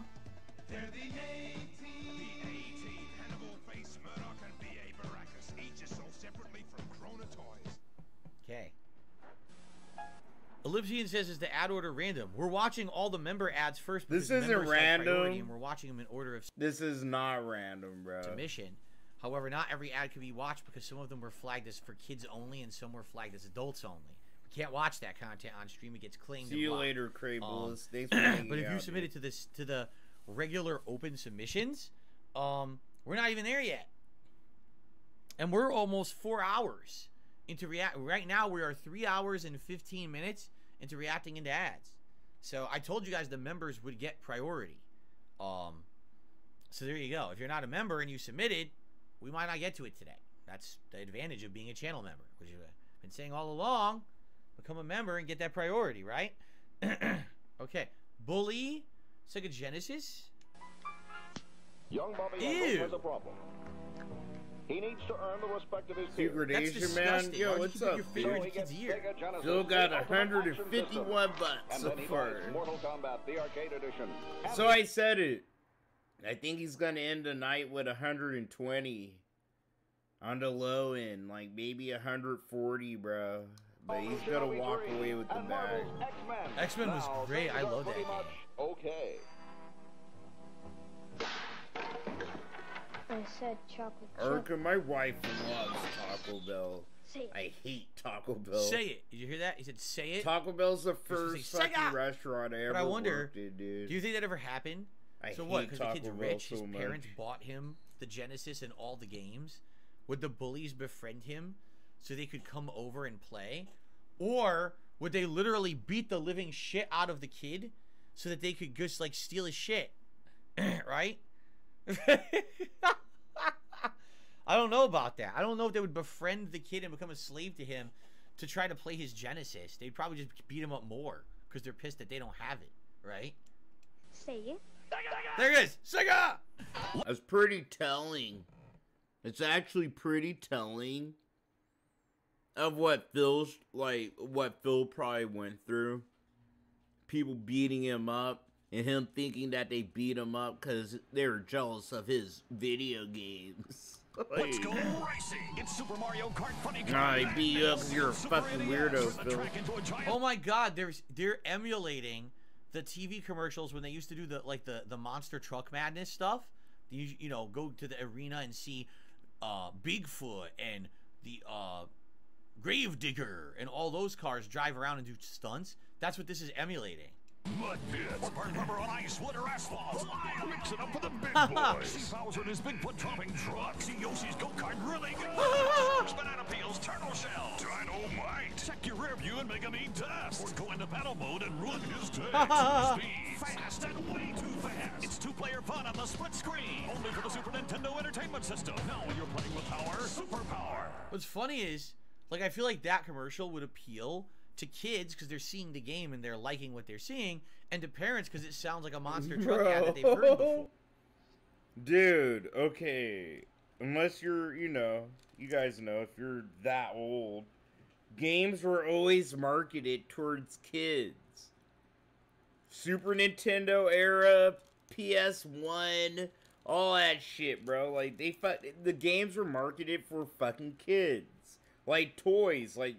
Speaker 18: They're the A-Team. The A-Team. Hannibal, Face, Murdoch, and B.A. Baracus. Each is sold separately from Krona Toys.
Speaker 3: Okay. Ellipsian says, is the ad order random? We're watching all the member ads first.
Speaker 2: This isn't random.
Speaker 3: And we're watching them in order of
Speaker 2: This is not random, bro.
Speaker 3: submission. However, not every ad can be watched because some of them were flagged as for kids only and some were flagged as adults only. We can't watch that content on stream. It gets claimed.
Speaker 2: See you later, Krables. Thanks for hanging
Speaker 3: But if you
Speaker 2: out,
Speaker 3: submit it to the regular open submissions, we're not even there yet. And we're almost 4 hours into right now. We are 3 hours and 15 minutes into reacting into ads. So I told you guys the members would get priority. So there you go. If you're not a member and you submitted, we might not get to it today. That's the advantage of being a channel member, which I've been saying all along. Become a member and get that priority, right? Okay. Bully, Sega Genesis.
Speaker 20: Young Bobby
Speaker 3: Ew.
Speaker 20: has a problem. He needs to earn the respect of his
Speaker 2: Secret
Speaker 20: peers.
Speaker 2: Asian man, yo, what's up? Still got 151 bucks so far.
Speaker 20: Mortal Kombat, the arcade edition.
Speaker 2: So I said it. I think he's gonna end the night with 120 on the low end, like maybe 140, bro. But he's gonna walk away with the bag.
Speaker 3: X-Men was great. I love that game.
Speaker 20: Okay.
Speaker 8: I said chocolate chip.
Speaker 2: Erica, my wife loves Taco Bell.
Speaker 8: Say it.
Speaker 2: I hate Taco Bell.
Speaker 3: Say it. Did you hear that? He said, say it.
Speaker 2: Taco Bell's the first
Speaker 3: Sega!
Speaker 2: fucking restaurant I ever
Speaker 3: But I wonder,
Speaker 2: worked in, dude.
Speaker 3: do you think that ever happened?
Speaker 2: I
Speaker 3: So
Speaker 2: hate
Speaker 3: what? Because the kid's
Speaker 2: Taco
Speaker 3: rich,
Speaker 2: Bell
Speaker 3: his
Speaker 2: so
Speaker 3: parents
Speaker 2: much.
Speaker 3: bought him the Genesis and all the games. Would the bullies befriend him so they could come over and play? Or would they literally beat the living shit out of the kid so that they could just like steal his shit, right? I don't know about that. I don't know if they would befriend the kid and become a slave to him to try to play his Genesis. They'd probably just beat him up more because they're pissed that they don't have it, right?
Speaker 8: Sega.
Speaker 3: There it is, Sega.
Speaker 2: That's pretty telling. It's actually pretty telling of what Phil probably went through. People beating him up and him thinking that they beat him up because they were jealous of his video games.
Speaker 18: Let's go racing! It's Super Mario Kart Funny Car.
Speaker 2: Nah, he beat you up because you're a fucking weirdo, Phil.
Speaker 3: Oh my God, they're emulating the TV commercials when they used to do the Monster Truck Madness stuff. You know, go to the arena and see Bigfoot and the Gravedigger and all those cars drive around and do stunts. That's what this is emulating.
Speaker 18: Mud pits, burn rubber on ice, wood or asphalt. Mix it up with the big boys. See Bowser and his Bigfoot dropping truck. See Yoshi's go-kart really good. Banana peels, turtle shell. Dynamite. Check your rear view and make him eat dust. Or go into battle mode and ruin his day. Speed, fast and way too fast. It's two-player fun on the split screen. Only for the Super Nintendo Entertainment System. Now you're playing with power, superpower.
Speaker 3: What's funny is, like, I feel like that commercial would appeal to kids because they're seeing the game and they're liking what they're seeing, and to parents because it sounds like a monster truck ad that they've heard before.
Speaker 2: Dude, okay. Unless you're, you know, you guys know, if you're that old, games were always marketed towards kids. Super Nintendo era, PS1, all that shit, bro. Like, the games were marketed for fucking kids. Like, toys, like,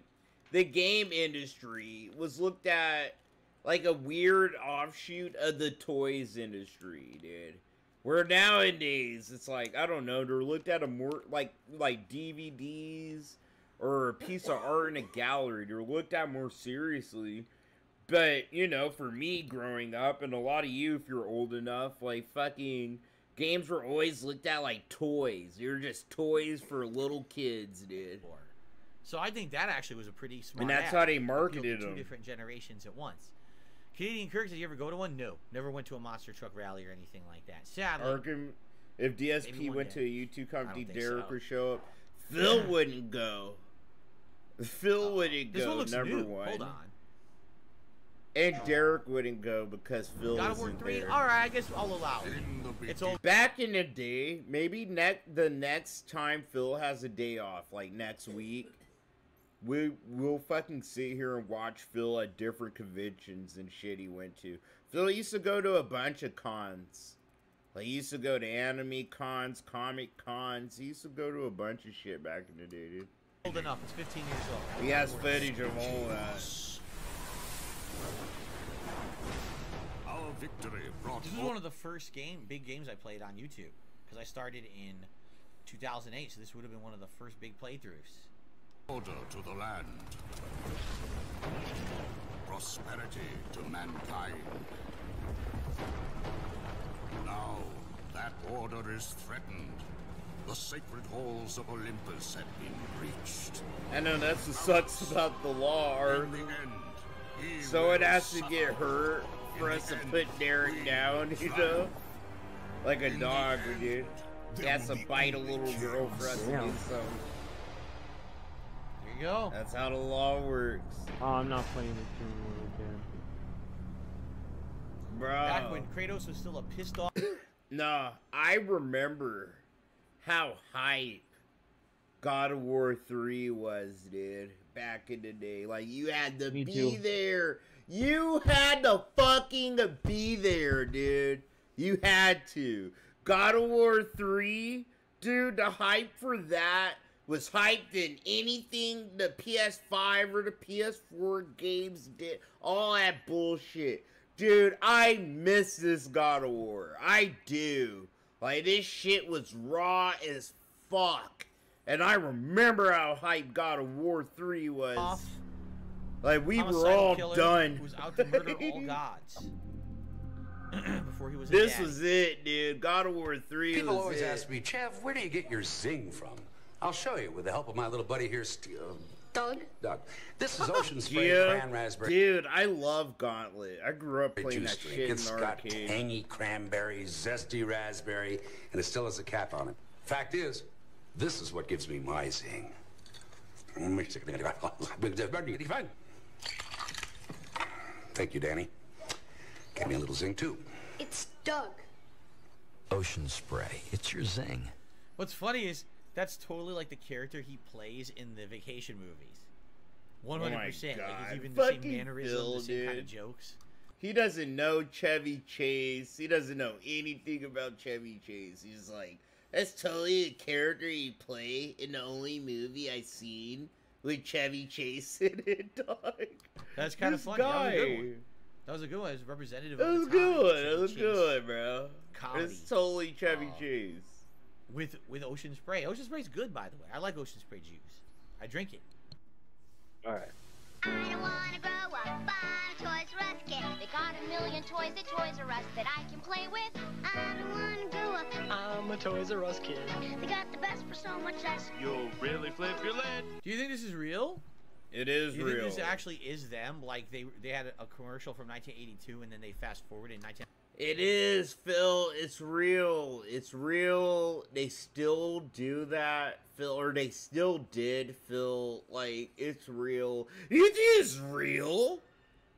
Speaker 2: the game industry was looked at like a weird offshoot of the toys industry, dude. Where nowadays, it's like, I don't know, they're looked at a more, like DVDs or a piece of art in a gallery. They're looked at more seriously. But, you know, for me growing up, and a lot of you, if you're old enough, like, fucking games were always looked at like toys. They're just toys for little kids, dude.
Speaker 3: So I think that actually was a pretty smart
Speaker 2: And that's
Speaker 3: ad.
Speaker 2: how they marketed them.
Speaker 3: Two different generations at once. Canadian Kirk, did you ever go to one? No. Never went to a monster truck rally or anything like that. Sadly.
Speaker 2: Arkham, if DSP went to a YouTube company, Derek would show up. Phil wouldn't go. Phil wouldn't
Speaker 3: This
Speaker 2: go,
Speaker 3: one looks
Speaker 2: number
Speaker 3: new.
Speaker 2: one.
Speaker 3: Hold on.
Speaker 2: And Derek wouldn't go because Phil
Speaker 3: God of War
Speaker 2: isn't
Speaker 3: 3?
Speaker 2: there.
Speaker 3: Alright, I guess I'll allow it. It's all
Speaker 2: Back in the day, maybe the next time Phil has a day off, like next week, we'll fucking sit here and watch Phil at different conventions and shit he went to. Phil used to go to a bunch of cons. Like, he used to go to anime cons, comic cons. He used to go to a bunch of shit back in the day, dude.
Speaker 3: old enough. It's 15 years old.
Speaker 2: He has footage of all that.
Speaker 18: Our victory brought
Speaker 3: This was one of the first big games I played on YouTube. Because I started in 2008, so this would have been one of the first big playthroughs.
Speaker 18: order to the land. Prosperity to mankind. Now, that order is threatened. The sacred halls of Olympus have been breached.
Speaker 2: I know that's what sucks about the law, Ark. So it has to get hurt for us to put Derek down, you know? Like a dog, dude. He has to bite a little girl for us to do something.
Speaker 3: There you go.
Speaker 2: That's how the law works.
Speaker 1: Oh, I'm not playing it anymore again.
Speaker 2: Bro.
Speaker 3: Back when Kratos was still a pissed off.
Speaker 2: Nah, I remember how hype God of War 3 was, dude. Back in the day. Like, you had to be there. You had to fucking be there, dude. You had to. God of War 3, dude, the hype for that was hyped than anything the PS5 or the PS4 games did. All that bullshit. Dude, I miss this God of War. I do. Like, this shit was raw as fuck. And I remember how hyped God of War 3 was. Like, we were all done.
Speaker 3: Who was out to murder all gods. Before he was
Speaker 2: This was it, dude. God of War 3
Speaker 21: People
Speaker 2: was
Speaker 21: always
Speaker 2: it.
Speaker 21: ask me, Chev, where do you get your zing from? I'll show you with the help of my little buddy here,
Speaker 8: Doug?
Speaker 21: Doug, this is Ocean Spray Cran Raspberry.
Speaker 2: Dude, I love Gauntlet. I grew up playing
Speaker 21: juice
Speaker 2: that
Speaker 21: drink.
Speaker 2: shit in
Speaker 21: It's
Speaker 2: the
Speaker 21: got
Speaker 2: arcade.
Speaker 21: tangy cranberry, zesty raspberry, and it still has a cap on it. Fact is, this is what gives me my zing. Thank you, Danny. Gave me a little zing, too.
Speaker 8: It's Doug.
Speaker 21: Ocean Spray. It's your zing.
Speaker 3: What's funny is that's totally like the character he plays in the Vacation movies. 100%. Like he's even the same mannerisms, the same kind of jokes.
Speaker 2: He doesn't know Chevy Chase. He doesn't know anything about Chevy Chase. He's like, that's totally the character he play in the only movie I seen with Chevy Chase in it, dog.
Speaker 3: That's kind of funny.
Speaker 2: Guy.
Speaker 3: That was a good one. That was a good one. It was representative
Speaker 2: That
Speaker 3: of
Speaker 2: was
Speaker 3: the time.
Speaker 2: good. That was good, bro.
Speaker 3: Comedy.
Speaker 2: It's totally Chevy Chase.
Speaker 3: With Ocean Spray. Ocean Spray's good, by the way. I like Ocean Spray juice. I drink it.
Speaker 1: All right.
Speaker 22: I don't wanna grow up on a Toys R Us kid. They got a million toys at Toys R Us that I can play with. I don't wanna grow up.
Speaker 23: I'm a Toys R Us kid.
Speaker 22: They got the best for so much less.
Speaker 23: You'll really flip your lid.
Speaker 3: Do you think this is real?
Speaker 2: It is
Speaker 3: real. Do you think this
Speaker 2: real.
Speaker 3: actually is them? Like they had a commercial from 1982 and then they fast forward in 19...
Speaker 2: It is, Phil. It's real. It's real. They still do that, Phil, or they still did, Phil. Like, it's real. You think it's real?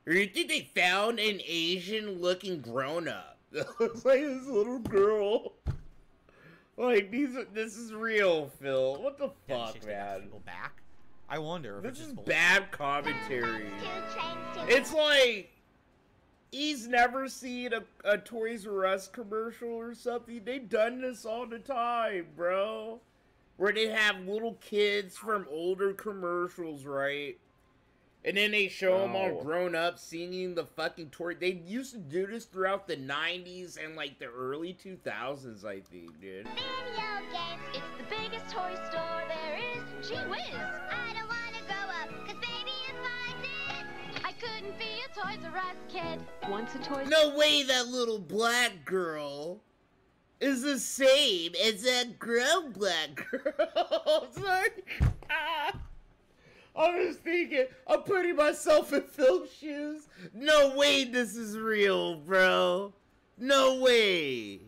Speaker 2: Or you think they found an Asian-looking grown-up that looks like this little girl? Like, this is real, Phil. What the fuck, man?
Speaker 3: People back? I wonder if
Speaker 2: This
Speaker 3: it's
Speaker 2: is
Speaker 3: just
Speaker 2: bad commentary. It's like... He's never seen a Toys R Us commercial or something. They've done this all the time, bro. Where they have little kids from older commercials, right? And then they show them all grown up singing the fucking toy. They used to do this throughout the 90s and like the early 2000s, I think, dude.
Speaker 22: Video games, it's the biggest toy store there is. Gee whiz, I don't wanna grow up, 'cause baby, if I did, I couldn't be a Toys R Us kid.
Speaker 17: Once a Toys
Speaker 2: No way that little black girl is the same as that grown black girl. It's like, I was thinking, I'm putting myself in Phil's shoes. No way this is real, bro. No way.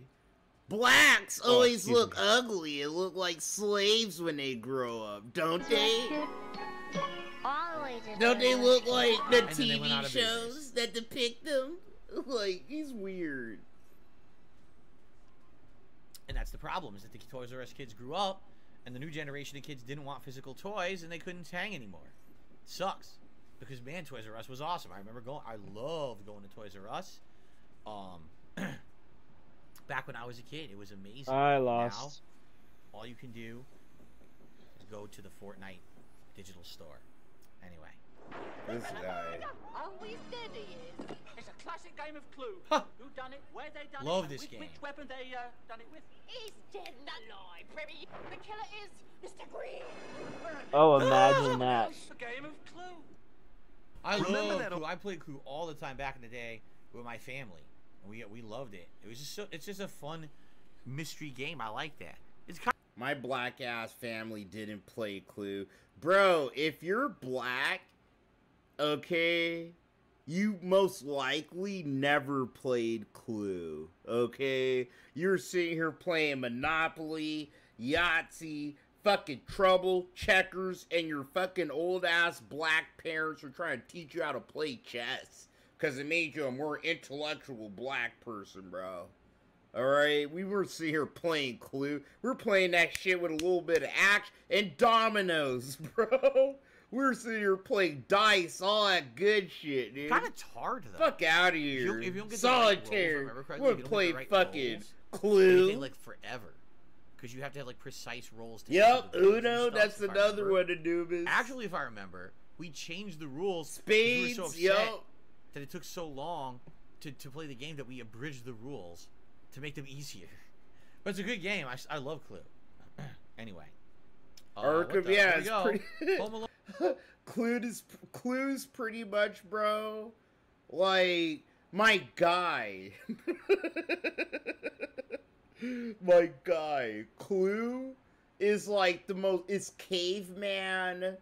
Speaker 2: Blacks always look ugly and look like slaves when they grow up, don't they?
Speaker 22: Always.
Speaker 2: Don't they look like the
Speaker 3: And then they went out
Speaker 2: TV
Speaker 3: of
Speaker 2: shows
Speaker 3: business.
Speaker 2: that depict them? Like, he's weird.
Speaker 3: And that's the problem, is that the Toys R Us kids grew up, and the new generation of kids didn't want physical toys, and they couldn't hang anymore. It sucks. Because, man, Toys R Us was awesome. I remember I loved going to Toys R Us. Back when I was a kid, it was amazing.
Speaker 1: I lost.
Speaker 3: Now, all you can do is go to the Fortnite digital store. Anyway.
Speaker 2: This guy.
Speaker 24: Always dead he is. It's a classic game of Clue.
Speaker 3: Huh.
Speaker 24: Who done it? Where they done
Speaker 3: Love
Speaker 24: it?
Speaker 3: this
Speaker 24: Which
Speaker 3: game.
Speaker 24: weapon they done it with? He's dead and alive, Primmy. The killer is Mr. Green.
Speaker 1: Oh, imagine that.
Speaker 24: It's a game of Clue.
Speaker 3: I
Speaker 24: Remember
Speaker 3: love
Speaker 24: that
Speaker 3: Clue. I played Clue all the time back in the day with my family. And we loved it. It was just it's just a fun mystery game. I like that. It's kind
Speaker 2: My black ass family didn't play Clue. Bro, if you're black, okay, you most likely never played Clue, okay? You're sitting here playing Monopoly, Yahtzee, fucking Trouble, Checkers, and your fucking old ass black parents are trying to teach you how to play chess. Because it made you a more intellectual black person, bro. Alright? We were sitting here playing Clue. We're playing that shit with a little bit of action and dominoes, bro. We're sitting here playing dice, all that good shit, dude.
Speaker 3: of hard though.
Speaker 2: Fuck out of here.
Speaker 3: If you don't get
Speaker 2: Solitaire.
Speaker 3: the right rolls,
Speaker 2: We're
Speaker 3: you don't
Speaker 2: playing
Speaker 3: get the right
Speaker 2: fucking
Speaker 3: rolls,
Speaker 2: Clue.
Speaker 3: They take like forever. Because you have to have like precise rolls to
Speaker 2: Yep,
Speaker 3: set the rules and
Speaker 2: Uno,
Speaker 3: stuff,
Speaker 2: that's
Speaker 3: if I
Speaker 2: another
Speaker 3: remember.
Speaker 2: one to do,
Speaker 3: Actually, if I remember, we changed the rules.
Speaker 2: Spades,
Speaker 3: We were so upset
Speaker 2: yo.
Speaker 3: that it took so long to play the game that we abridged the rules to make them easier. But it's a good game. I love Clue. Anyway.
Speaker 2: Arkham, yeah, it's
Speaker 3: pretty...
Speaker 2: pretty... Clue's pretty much, bro, like, my guy. My guy. Clue is like the most... It's caveman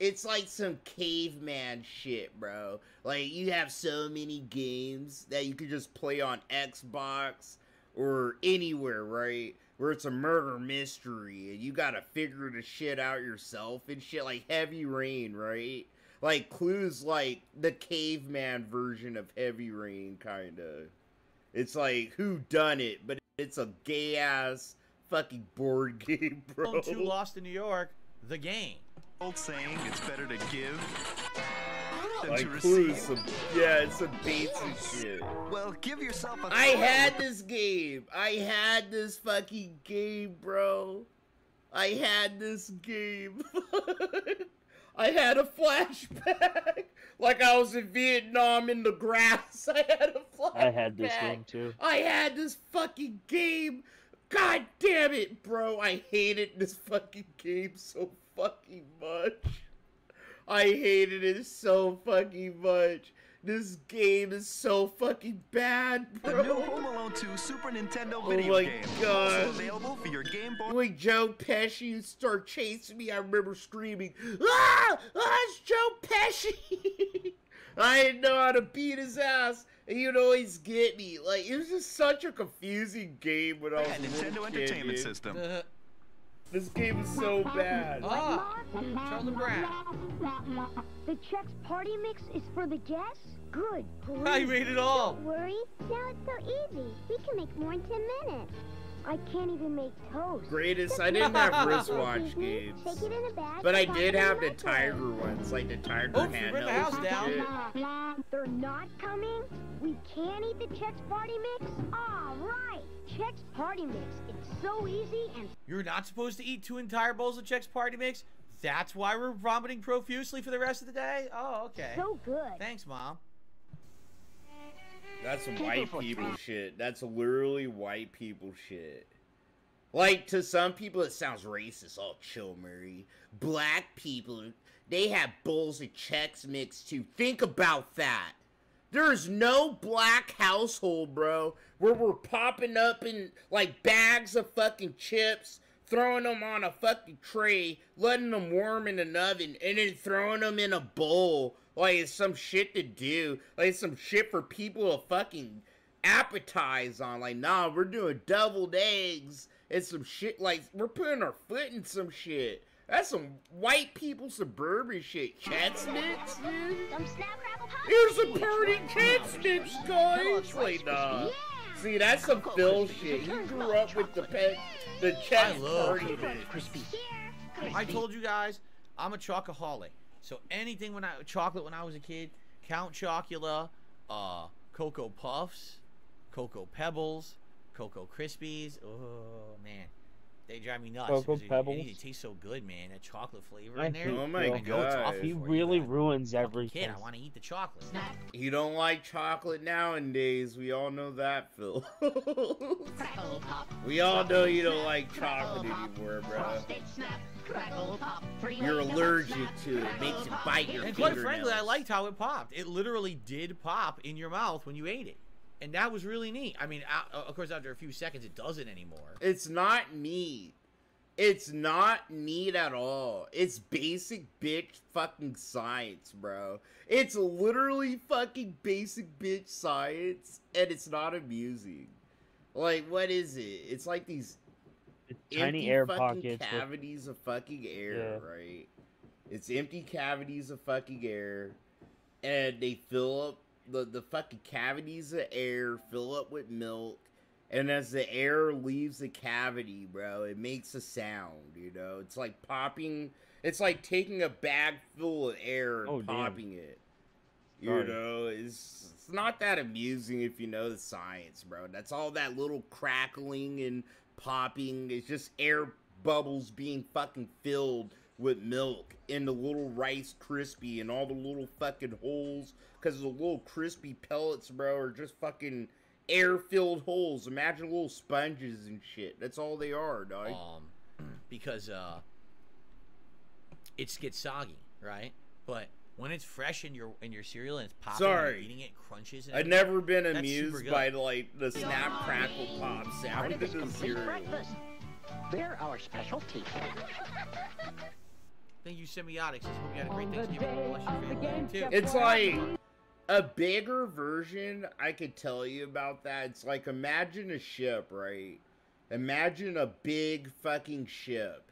Speaker 2: it's like some caveman shit, bro. Like, you have so many games that you could just play on Xbox or anywhere, right? Where it's a murder mystery and you gotta figure the shit out yourself and shit, like Heavy Rain, right? Like, Clue's like the caveman version of Heavy Rain, kinda. It's like, who done it? But it's a gay-ass fucking board game, bro.
Speaker 3: 2 Lost in New York, the game.
Speaker 4: Old saying, it's better to give than
Speaker 2: like
Speaker 4: to receive.
Speaker 2: It's some basic shit.
Speaker 4: Well, give yourself a...
Speaker 2: I had this game. I had this fucking game, bro. I had this game. I had a flashback. Like I was in Vietnam in the grass. I had a flashback.
Speaker 1: I had this game too.
Speaker 2: I had this fucking game. God damn it, bro. I hated this fucking game so fucking much. I hated it so fucking much. This game is so fucking bad, bro.
Speaker 4: The new Home Alone 2 Super Nintendo video game.
Speaker 2: Oh my god.
Speaker 4: Also available for your Game Boy.
Speaker 2: When Joe Pesci would start chasing me, I remember screaming, "Ah! It's Joe Pesci!" I didn't know how to beat his ass, and you'd always get me. Like, it was just such a confusing game when I was a
Speaker 4: Nintendo Entertainment
Speaker 2: kid,
Speaker 4: System.
Speaker 2: This game is so bad.
Speaker 3: Charlie Brown.
Speaker 8: The Chex Party Mix is for the guests? Good.
Speaker 3: I made it all.
Speaker 8: Don't worry. Now it's so easy. We can make more in 10 minutes. I can't even make toast.
Speaker 2: Greatest, I didn't have wristwatch games.
Speaker 8: Take it in a bag.
Speaker 2: But I did have the Tiger ones, like the Tiger handhelds.
Speaker 3: Bring the house down.
Speaker 8: They're not coming? We can't eat the Chex Party Mix? All right. Chex Party Mix. It's so easy and...
Speaker 3: You're not supposed to eat 2 entire bowls of Chex Party Mix? That's why we're vomiting profusely for the rest of the day? Oh, okay.
Speaker 8: So good.
Speaker 3: Thanks, Mom.
Speaker 2: That's some white people shit. That's literally white people shit. Like, to some people it sounds racist. Oh, chill, Murray. Black people, they have bowls of Chex Mix too. Think about that. There's no black household, bro, where we're popping up in, like, bags of fucking chips, throwing them on a fucking tray, letting them warm in an oven, and then throwing them in a bowl. Like, it's some shit to do. Like, it's some shit for people to fucking appetize on. Like, nah, we're doing deviled eggs. It's some shit, like, we're putting our foot in some shit. That's some white people suburban shit. Chex Mix, dude? Here's a party Chex Mix, guys! Like, nah. See, that's some Phil shit. He grew up with the Chex Party Mix.
Speaker 3: I told you guys, I'm a chocoholic. So anything chocolate when I was a kid, Count Chocula, Cocoa Puffs, Cocoa Pebbles, Cocoa Krispies. Oh man, they drive me nuts.
Speaker 1: Cocoa Pebbles.
Speaker 3: It tastes so good, man. That chocolate flavor in there.
Speaker 2: Oh my god,
Speaker 1: he really ruins everything.
Speaker 3: Kid, I want to eat the chocolate.
Speaker 2: You don't like chocolate nowadays. We all know that, Phil. We all know you don't like chocolate anymore, bro. You're allergic to it. It makes you bite your
Speaker 3: And
Speaker 2: fingernails.
Speaker 3: quite frankly, I liked how it popped. It literally did pop in your mouth when you ate it. And that was really neat. I mean, of course, after a few seconds, it doesn't anymore.
Speaker 2: It's not neat. It's not neat at all. It's basic bitch fucking science, bro. It's literally fucking basic bitch science, and it's not amusing. Like, what is it? It's like these
Speaker 1: tiny
Speaker 2: empty
Speaker 1: air
Speaker 2: fucking
Speaker 1: pockets
Speaker 2: cavities of fucking air, right? It's empty cavities of fucking air, and they fill up the fucking cavities of air, fill up with milk, and as the air leaves the cavity, bro, it makes a sound, you know? It's like popping, it's like taking a bag full of air and popping it. You know, it's not that amusing if you know the science, bro. That's all that little crackling and popping. It's just air bubbles being fucking filled with milk in the little Rice Krispie and all the little fucking holes, because the little crispy pellets, bro, are just fucking air-filled holes. Imagine little sponges and shit. That's all they are, dog.
Speaker 3: Because it gets soggy, right? But when it's fresh in your cereal and it's popping, and you're eating it, crunches. And
Speaker 2: I've never been amused by like the snap crackle pop sound of the cereal.
Speaker 5: They're our specialty.
Speaker 3: Thank you, Semiotics. Hope you had a great Thanksgiving. Bless your family too.
Speaker 2: It's like a bigger version. I could tell you about that. It's like, imagine a ship, right? Imagine a big fucking ship.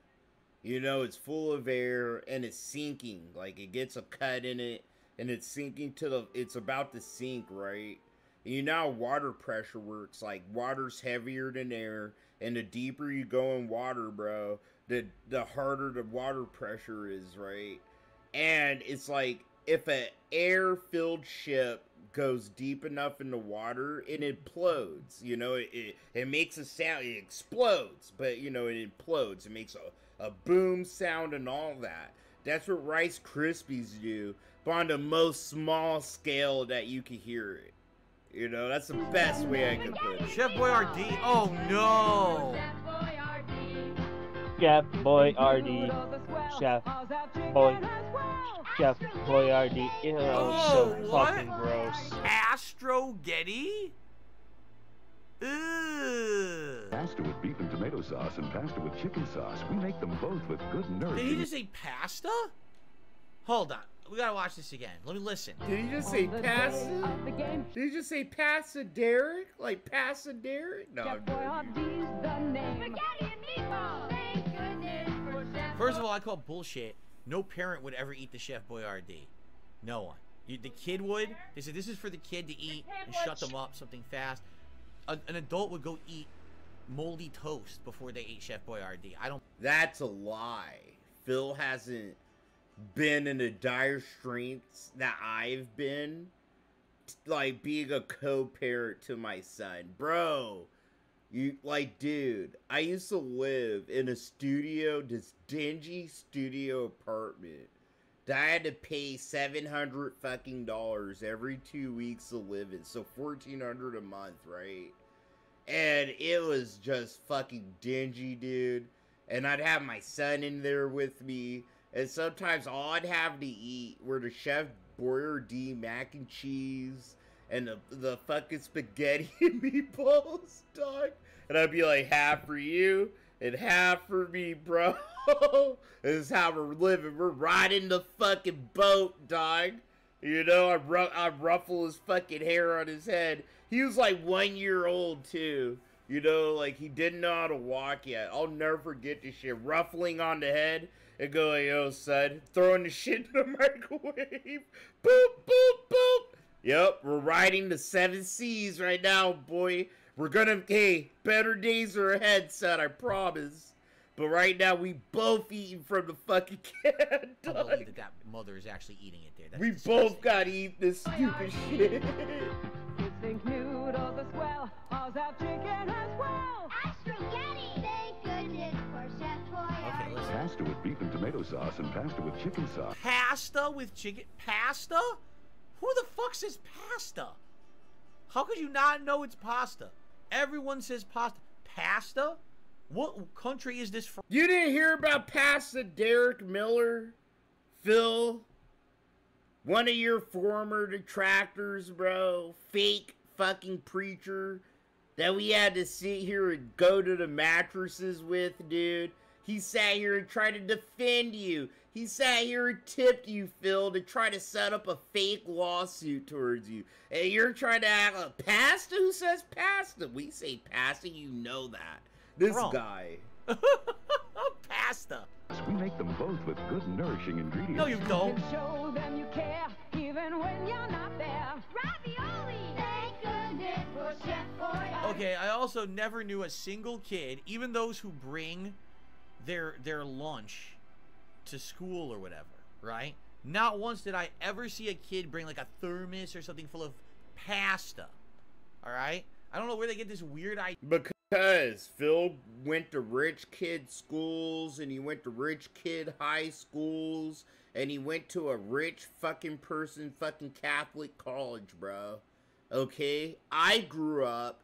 Speaker 2: You know, it's full of air and it's sinking. Like, it gets a cut in it and it's sinking it's about to sink, right? And you know how water pressure works. Like, water's heavier than air, and the deeper you go in water, bro, the harder the water pressure is, right? And it's like, if an air-filled ship goes deep enough in the water, it implodes. You know, it makes a sound. It explodes, but, you know, it implodes. It makes a boom sound and all that. That's what Rice Krispies do, but on the most small scale that you can hear it. You know, that's the best way I can put it.
Speaker 3: Chef Boyardee. Oh no!
Speaker 1: Chef Boyardee. Chef Boyardee. Ew, so fucking gross.
Speaker 3: Astro Getty? Ugh.
Speaker 6: Pasta with beef and tomato sauce and pasta with chicken sauce. We make them both with good nourishing.
Speaker 3: Did he just say pasta? Hold on. We gotta watch this again. Let me listen.
Speaker 2: Did he just say pasta? Did he just say pasta Derek? Like pasta Derek? No,
Speaker 3: First of all, I call bullshit. No parent would ever eat the Chef Boyardee. No one. The kid would. They said this is for the kid to eat and shut them up, something fast. An adult would go eat moldy toast before they ate Chef Boyardee. I don't.
Speaker 2: That's a lie. Phil hasn't been in the dire straits that I've been, like being a co-parent to my son. Bro, you like, dude, I used to live in a studio, this dingy studio apartment that I had to pay $700 fucking dollars every 2 weeks to live in, so $1,400 a month, right? And it was just fucking dingy, dude. And I'd have my son in there with me, and sometimes all I'd have to eat were the Chef Boyardee mac and cheese and the fucking spaghetti and meatballs, dog. And I'd be like, half for you and half for me, bro. This is how we're living. We're riding the fucking boat, dog. You know, I ruffle his fucking hair on his head. He was like 1 year old, too. You know, like, he didn't know how to walk yet. I'll never forget this shit. Ruffling on the head and going, yo, son, throwing the shit in the microwave. Boop, boop, boop. Yep, we're riding the 7 seas right now, boy. We're gonna, hey, better days are ahead, son, I promise. But right now, we both eating from the fucking can,
Speaker 3: I don't believe that mother is actually eating it there. That's
Speaker 2: we
Speaker 3: disgusting.
Speaker 2: both gotta eat this stupid shit.
Speaker 24: Think noodles as well. How's that chicken as well?
Speaker 22: Astrogetti! Thank goodness for Chef Boyardee.
Speaker 3: Okay, listen.
Speaker 6: Pasta with beef and tomato sauce and pasta with chicken sauce.
Speaker 3: Pasta with chicken? Pasta? Who the fuck says pasta? How could you not know it's pasta? Everyone says pasta. Pasta? What country is this from?
Speaker 2: You didn't hear about Pasta Derek Miller? Phil? One of your former detractors, bro. Fake fucking preacher that we had to sit here and go to the mattresses with, dude. He sat here and tried to defend you. He sat here and tipped you, Phil, to try to set up a fake lawsuit towards you. And you're trying to act like pasta? Who says pasta? We say pasta, you know that. This guy.
Speaker 3: Pasta.
Speaker 6: We make them both with good, nourishing ingredients.
Speaker 3: No, you don't.
Speaker 24: Show them you care, even when you're not there.
Speaker 22: Ravioli! Thank goodness for Chef Boyardee.
Speaker 3: Okay, I also never knew a single kid, even those who bring their lunch to school or whatever, right? Not once did I ever see a kid bring like a thermos or something full of pasta. All right? I don't know where they get this weird idea.
Speaker 2: Because Phil went to rich kid schools, and he went to rich kid high schools, and he went to a rich fucking person fucking Catholic college, bro. Okay? I grew up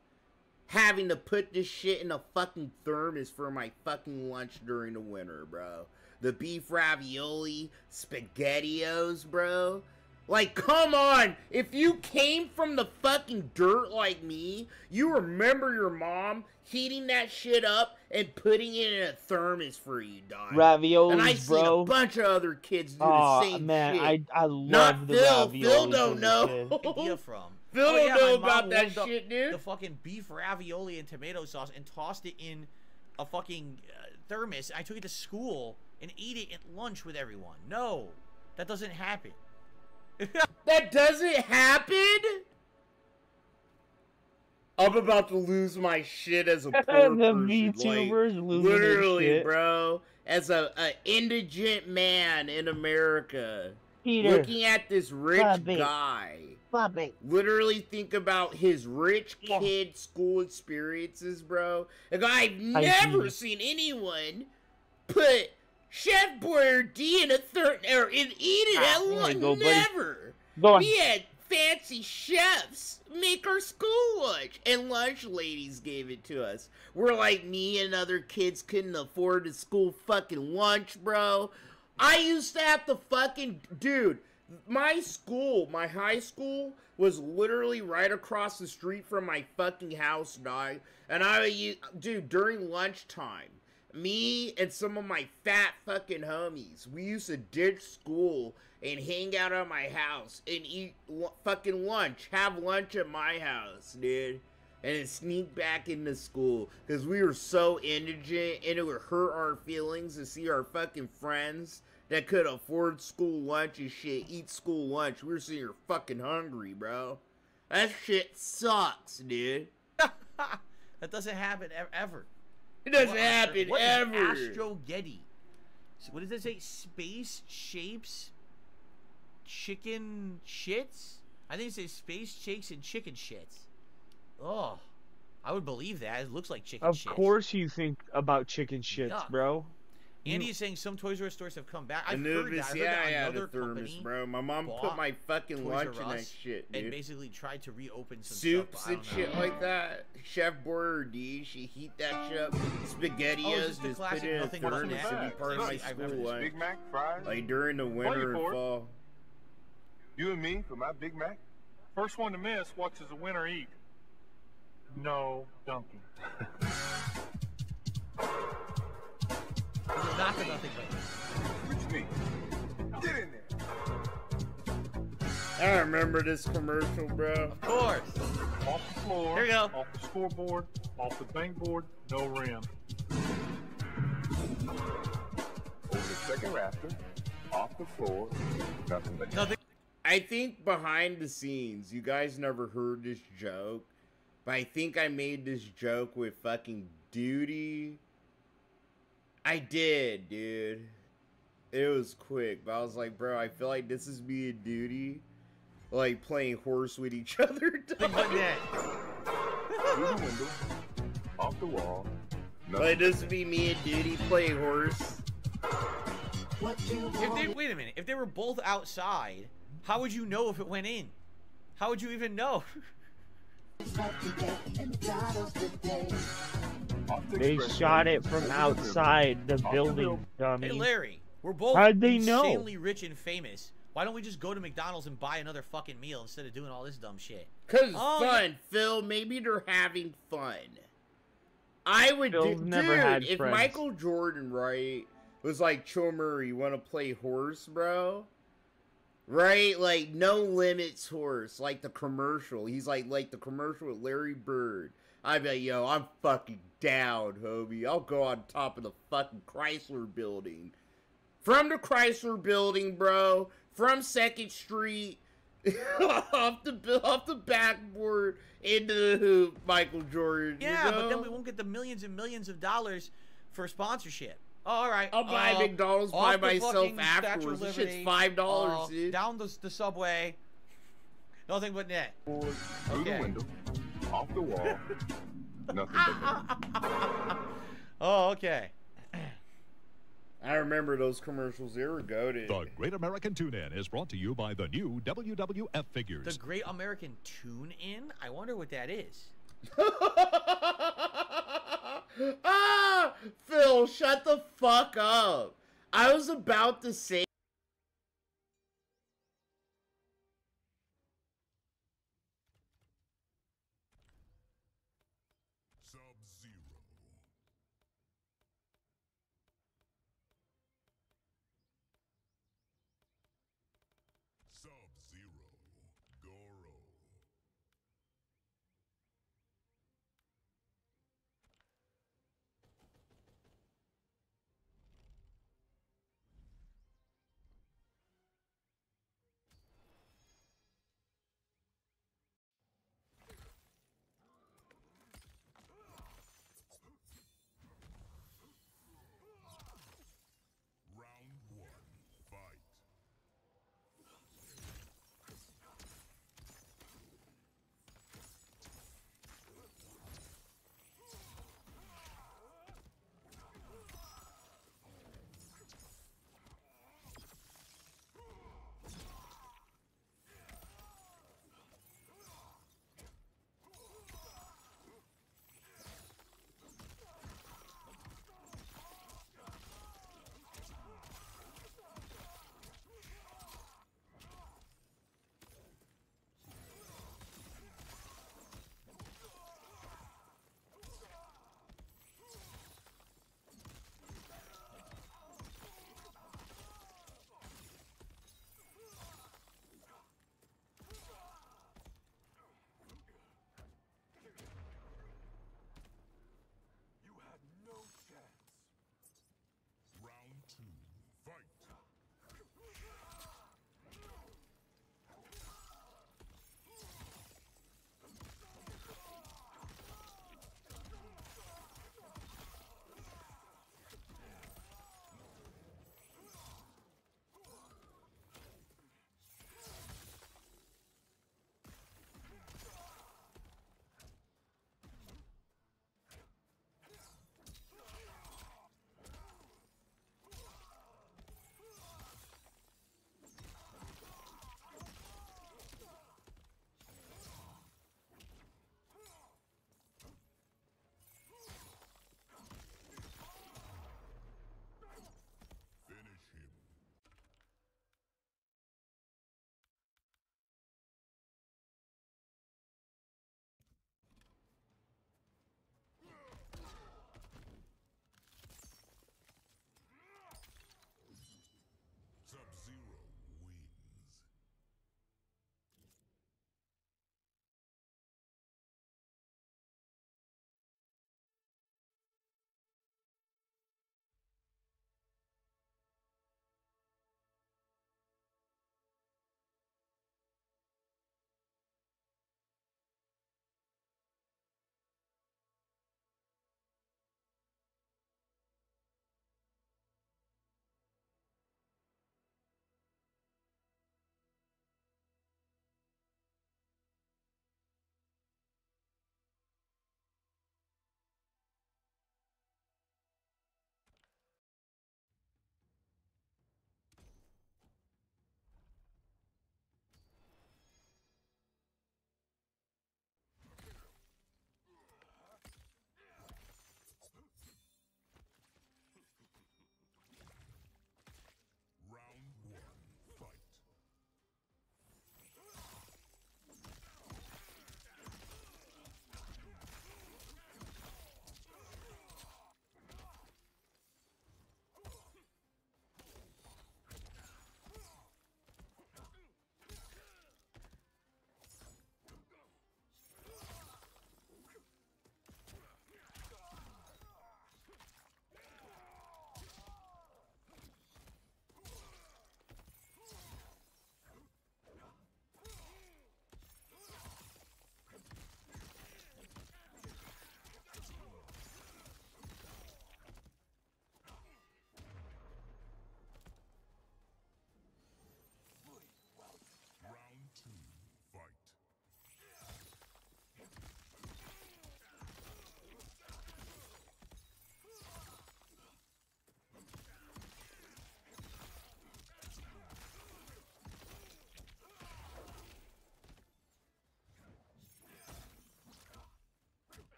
Speaker 2: having to put this shit in a fucking thermos for my fucking lunch during the winter, bro. The beef ravioli, SpaghettiOs, bro. Like, come on. If you came from the fucking dirt like me, you remember your mom heating that shit up and putting it in a thermos for you, dog.
Speaker 1: Raviolis,
Speaker 2: and I seen
Speaker 1: bro.
Speaker 2: a bunch of other kids do the same
Speaker 1: man,
Speaker 2: shit.
Speaker 1: I
Speaker 2: Not
Speaker 1: love the
Speaker 2: Phil.
Speaker 1: raviolis.
Speaker 2: Phil don't
Speaker 1: as a
Speaker 2: know.
Speaker 1: kid.
Speaker 3: Idea from.
Speaker 2: Phil don't
Speaker 3: yeah,
Speaker 2: know
Speaker 3: my mom
Speaker 2: about that
Speaker 3: warmed up
Speaker 2: shit, dude.
Speaker 3: The fucking beef ravioli and tomato sauce and tossed it in a fucking thermos. I took it to school and ate it at lunch with everyone. No, that doesn't happen.
Speaker 2: That doesn't happen? I'm about to lose my shit as a poor person.
Speaker 1: The VTubers losing their
Speaker 2: literally,
Speaker 1: shit.
Speaker 2: bro. As a indigent man in America,
Speaker 1: Peter,
Speaker 2: looking at this rich
Speaker 1: Bobby.
Speaker 2: guy,
Speaker 1: Bobby.
Speaker 2: literally think about his rich kid school experiences, bro. Like, I've never seen anyone put Chef Boyardee in a or eat it at lunch.
Speaker 1: go, buddy.
Speaker 2: Never.
Speaker 1: Go on.
Speaker 2: We had fancy chefs make our school lunch, and lunch ladies gave it to us. We're like, me and other kids couldn't afford the school fucking lunch, bro. I used to have to fucking, dude, my school, my high school was literally right across the street from my fucking house, dog. And dude, during lunchtime, me and some of my fat fucking homies, we used to ditch school and hang out at my house and eat fucking lunch. Have lunch at my house, dude. And then sneak back into school. Because we were so indigent and it would hurt our feelings to see our fucking friends that could afford school lunch and shit eat school lunch. We were sitting here fucking hungry, bro. That shit sucks, dude.
Speaker 3: That doesn't happen ever.
Speaker 2: It doesn't happen
Speaker 3: what
Speaker 2: ever.
Speaker 3: Is Astro Getty? So what does it say? Space shapes chicken shits? I think it says space shakes and chicken shits. Oh, I would believe that. It looks like chicken shits.
Speaker 1: Of course you think about chicken shits,
Speaker 3: Yuck.
Speaker 1: bro.
Speaker 3: Andy is saying some Toys R Us stores have come back. I've
Speaker 2: Anubis,
Speaker 3: heard that. I heard
Speaker 2: yeah,
Speaker 3: that
Speaker 2: I had
Speaker 3: another
Speaker 2: a thermos,
Speaker 3: company
Speaker 2: bro. My mom put
Speaker 3: bought
Speaker 2: my fucking
Speaker 3: Toys
Speaker 2: lunch
Speaker 3: R
Speaker 2: in that
Speaker 3: Us
Speaker 2: shit, dude.
Speaker 3: and basically tried to reopen some
Speaker 2: Soups
Speaker 3: stuff, but I
Speaker 2: and
Speaker 3: don't
Speaker 2: shit
Speaker 3: know.
Speaker 2: like that. Chef Boyardee, she heat that shit up. SpaghettiOs,
Speaker 3: Oh, is this the
Speaker 2: just
Speaker 3: classic
Speaker 2: put it in a
Speaker 3: nothing but
Speaker 2: thermos
Speaker 3: snack?
Speaker 2: to be part of my
Speaker 3: I remember
Speaker 2: school
Speaker 3: this.
Speaker 2: lunch.
Speaker 9: Big Mac, fries.
Speaker 2: Like during the winter and fall.
Speaker 9: You and me for my Big Mac.
Speaker 10: First one to miss watches the winner eat. No dunking.
Speaker 3: Not the nothing but.
Speaker 9: Which me? Get in there.
Speaker 2: I remember this commercial, bro.
Speaker 3: Of course.
Speaker 10: Off the floor.
Speaker 3: Here you go.
Speaker 10: Off the scoreboard. Off the bank board. No rim.
Speaker 9: Over the second rafter. Off the floor. Nothing but
Speaker 3: nothing.
Speaker 2: I think behind the scenes, you guys never heard this joke, but I think I made this joke with fucking Duty. I did, dude. It was quick, but I was like, bro, I feel like this is me and Duty, like, playing horse with each other.
Speaker 9: Through the window. Off the wall.
Speaker 2: Like, this would be me and Duty playing horse.
Speaker 3: Wait a minute. If they were both outside, how would you know if it went in? How would you even know?
Speaker 1: They shot it from outside the building, dummy.
Speaker 3: Hey, Larry, we're both
Speaker 1: How'd they know?
Speaker 3: insanely rich and famous. Why don't we just go to McDonald's and buy another fucking meal instead of doing all this dumb shit?
Speaker 2: Cause it's fun, Phil. Maybe they're having fun. I would
Speaker 1: Phil's
Speaker 2: do,
Speaker 1: never
Speaker 2: dude,
Speaker 1: had
Speaker 2: if
Speaker 1: friends.
Speaker 2: Michael Jordan, right, was like, Cho Murray, you want to play horse, bro? Right? Like, no limits horse, like the commercial. He's like the commercial with Larry Bird. I'd be like, yo, I'm fucking down, homie. I'll go on top of the fucking Chrysler building. From the Chrysler building, bro. From 2nd Street. off the backboard into the hoop, Michael Jordan.
Speaker 3: Yeah,
Speaker 2: you know?
Speaker 3: but then we won't get the millions and millions of dollars for sponsorship. Oh, all right.
Speaker 2: I'll buy McDonald's by
Speaker 3: off the
Speaker 2: myself
Speaker 3: fucking
Speaker 2: afterwards.
Speaker 3: Statue of
Speaker 2: This shit's
Speaker 3: Liberty,
Speaker 2: $5, dude.
Speaker 3: Down the subway. Nothing but net.
Speaker 9: Through the window. Off the wall. Nothing but
Speaker 3: Oh, okay.
Speaker 2: I remember those commercials. They were goated.
Speaker 18: The Great American Tune-In is brought to you by the new WWF figures.
Speaker 3: The Great American Tune-In? I wonder what that is.
Speaker 2: Ah! Phil, shut the fuck up. I was about to say
Speaker 12: Sub-Zero. Sub-Zero. Goro.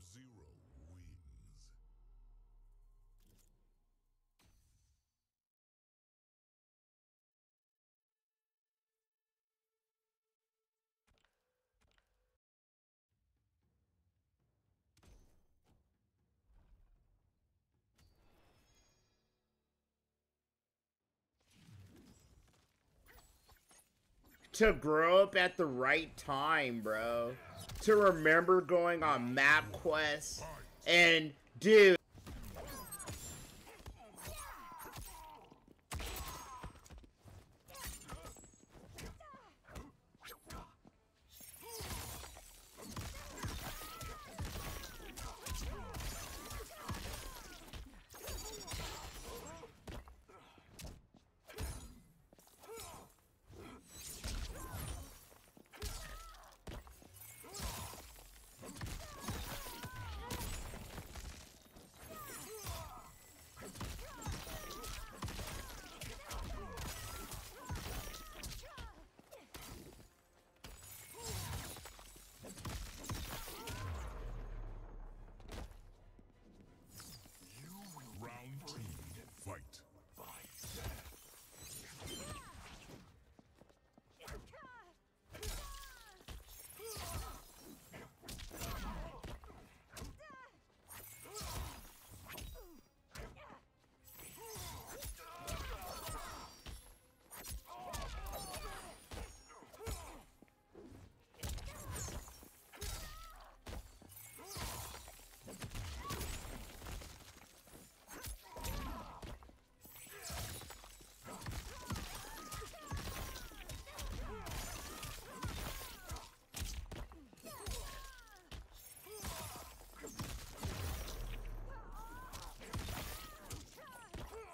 Speaker 12: Sub-Zero wins.
Speaker 2: To grow up at the right time, bro. To remember going on map quests. And, dude.
Speaker 12: Round 2. Fight.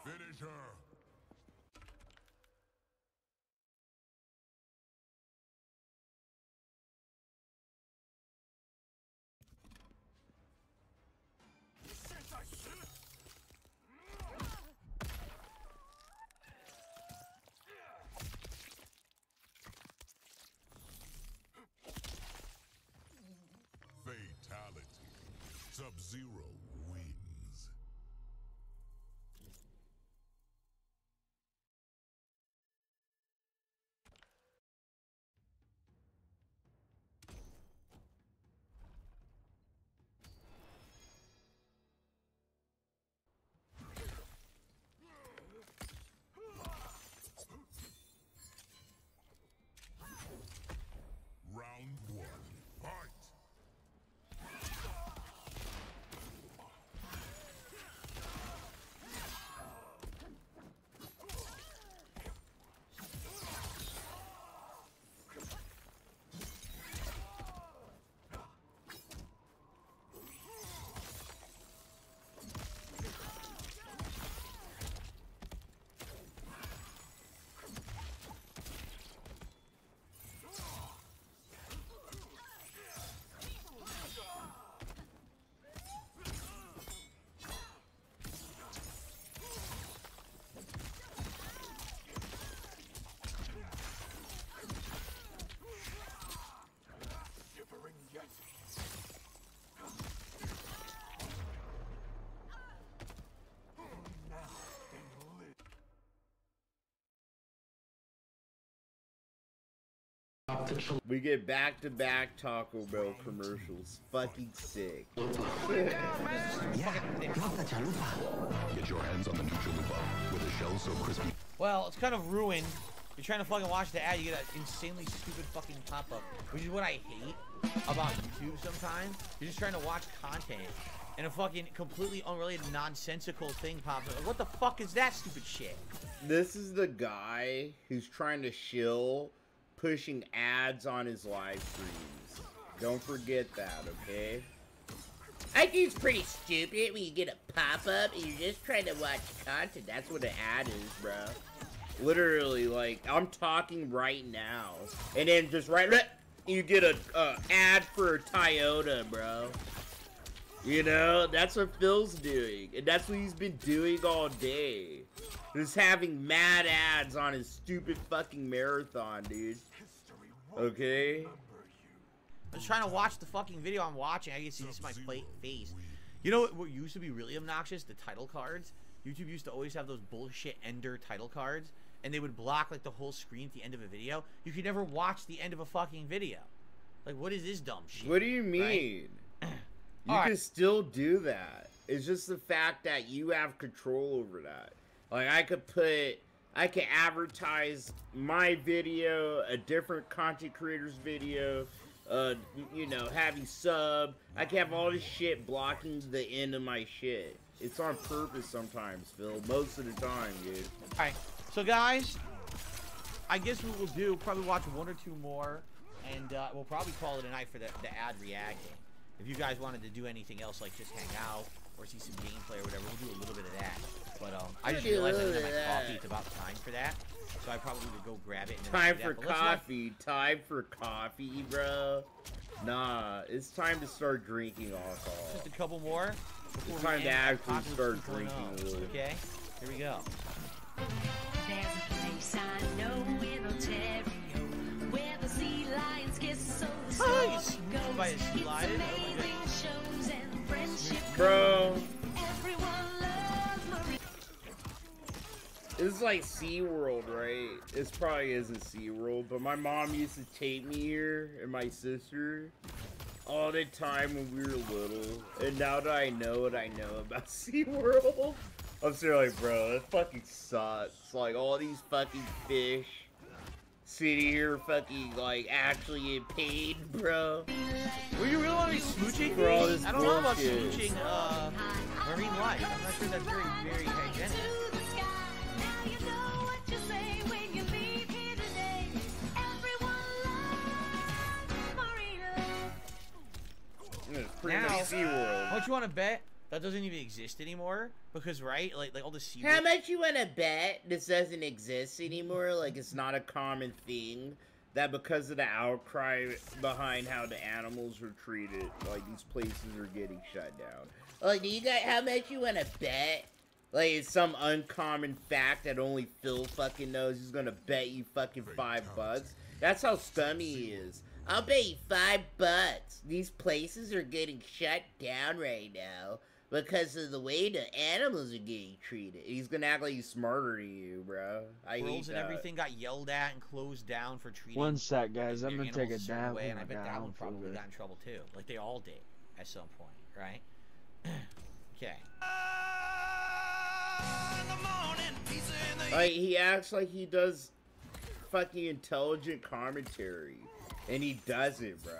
Speaker 12: Finish her. Fatality. Sub-Zero wins. Round 1. Fight! We get back-to-back Taco Bell commercials. Fucking sick.
Speaker 6: Get your hands on the new chalupa with a shell so crispy.
Speaker 3: Well, it's kind of ruined. You're trying to fucking watch the ad, you get an insanely stupid fucking pop-up, which is what I hate about YouTube sometimes. You're just trying to watch content, and a fucking completely unrelated, nonsensical thing pops up. What the fuck is that stupid shit?
Speaker 2: This is the guy who's trying to shill pushing ads on his live streams. Don't forget that, okay? I think it's pretty stupid when you get a pop-up and you're just trying to watch content. That's what an ad is, bro. Literally, like, I'm talking right now. And then just you get a ad for Toyota, bro. You know, that's what Phil's doing. And that's what he's been doing all day. Just having mad ads on his stupid fucking marathon, dude. Okay?
Speaker 3: I was trying to watch the fucking video I'm watching. I can see this my face. You know what used to be really obnoxious? The title cards. YouTube used to always have those bullshit Ender title cards, and they would block like the whole screen at the end of a video. You could never watch the end of a fucking video. Like, what is this dumb shit?
Speaker 2: What do you mean?
Speaker 3: Right?
Speaker 2: You can still do that. It's just the fact that you have control over that. Like, I could advertise my video, a different content creator's video, you know, have you sub. I can have all this shit blocking the end of my shit. It's on purpose sometimes, Phil. Most of the time, dude.
Speaker 3: Alright, so guys, I guess what we'll do, probably watch 1 or 2 more, and we'll probably call it a night for the ad reacting. If you guys wanted to do anything else, like just hang out, or see some gameplay or whatever, we'll do a little bit of that. But I just realized I didn't have my coffee. It's about time for that, so I probably would go grab it. And
Speaker 2: time for coffee. Time for coffee, bro. Nah, it's time to start drinking alcohol.
Speaker 3: Just a couple more.
Speaker 2: It's time to actually start drinking a little.
Speaker 3: Okay, here we go.
Speaker 24: There's a place I know in Ontario where the sea lions kiss so the soul goes.
Speaker 3: By a sea lion.
Speaker 24: Amazing shows and friendship.
Speaker 2: Bro.
Speaker 24: Everyone loves Marie.
Speaker 2: It's like SeaWorld, right? This probably isn't SeaWorld, but my mom used to take me here and my sister all the time when we were little. And now that I know what I know about SeaWorld, I'm sitting like, bro, that fucking sucks. Like, all these fucking fish sitting here fucking, like, actually get paid, bro.
Speaker 3: Were you really want to be smooching?
Speaker 2: For all this
Speaker 3: I don't know about
Speaker 2: bullshit.
Speaker 3: smooching marine life. I'm not sure that's very hygienic.
Speaker 2: It's pretty
Speaker 3: Now,
Speaker 2: much SeaWorld.
Speaker 3: How much you want to bet that doesn't even exist anymore? Because, right, like all the SeaWorld...
Speaker 2: How much you want to bet this doesn't exist anymore? Like, it's not a common thing that because of the outcry behind how the animals are treated, like, these places are getting shut down. Like, do you guys, how much you want to bet? Like, it's some uncommon fact that only Phil fucking knows. He's gonna bet you fucking $5. That's how scummy he is. I'll bet you $5. These places are getting shut down right now because of the way the animals are getting treated. He's gonna act like he's smarter than you, bro. I hate
Speaker 3: Worlds and
Speaker 2: that.
Speaker 3: everything got yelled at and closed down for treating.
Speaker 13: One sec, guys. I'm
Speaker 3: their
Speaker 13: gonna take a
Speaker 3: animals certain
Speaker 13: dab.
Speaker 3: way,
Speaker 13: Oh
Speaker 3: and I
Speaker 13: my
Speaker 3: bet
Speaker 13: God,
Speaker 3: that
Speaker 13: I
Speaker 3: one
Speaker 13: don't feel
Speaker 3: probably
Speaker 13: good.
Speaker 3: got in trouble too. Like they all did at some point, right? Okay.
Speaker 2: Like, he acts like he does fucking intelligent commentary, and he doesn't, bro.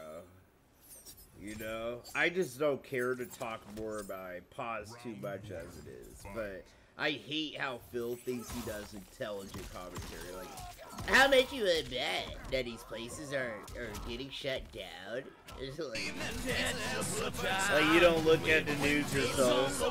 Speaker 2: You know? I just don't care to talk more about it. Pause too much as it is, but I hate how Phil thinks he does intelligent commentary. Like, how much you would bet that these places are getting shut down? It's like you don't look at the news yourself.
Speaker 24: You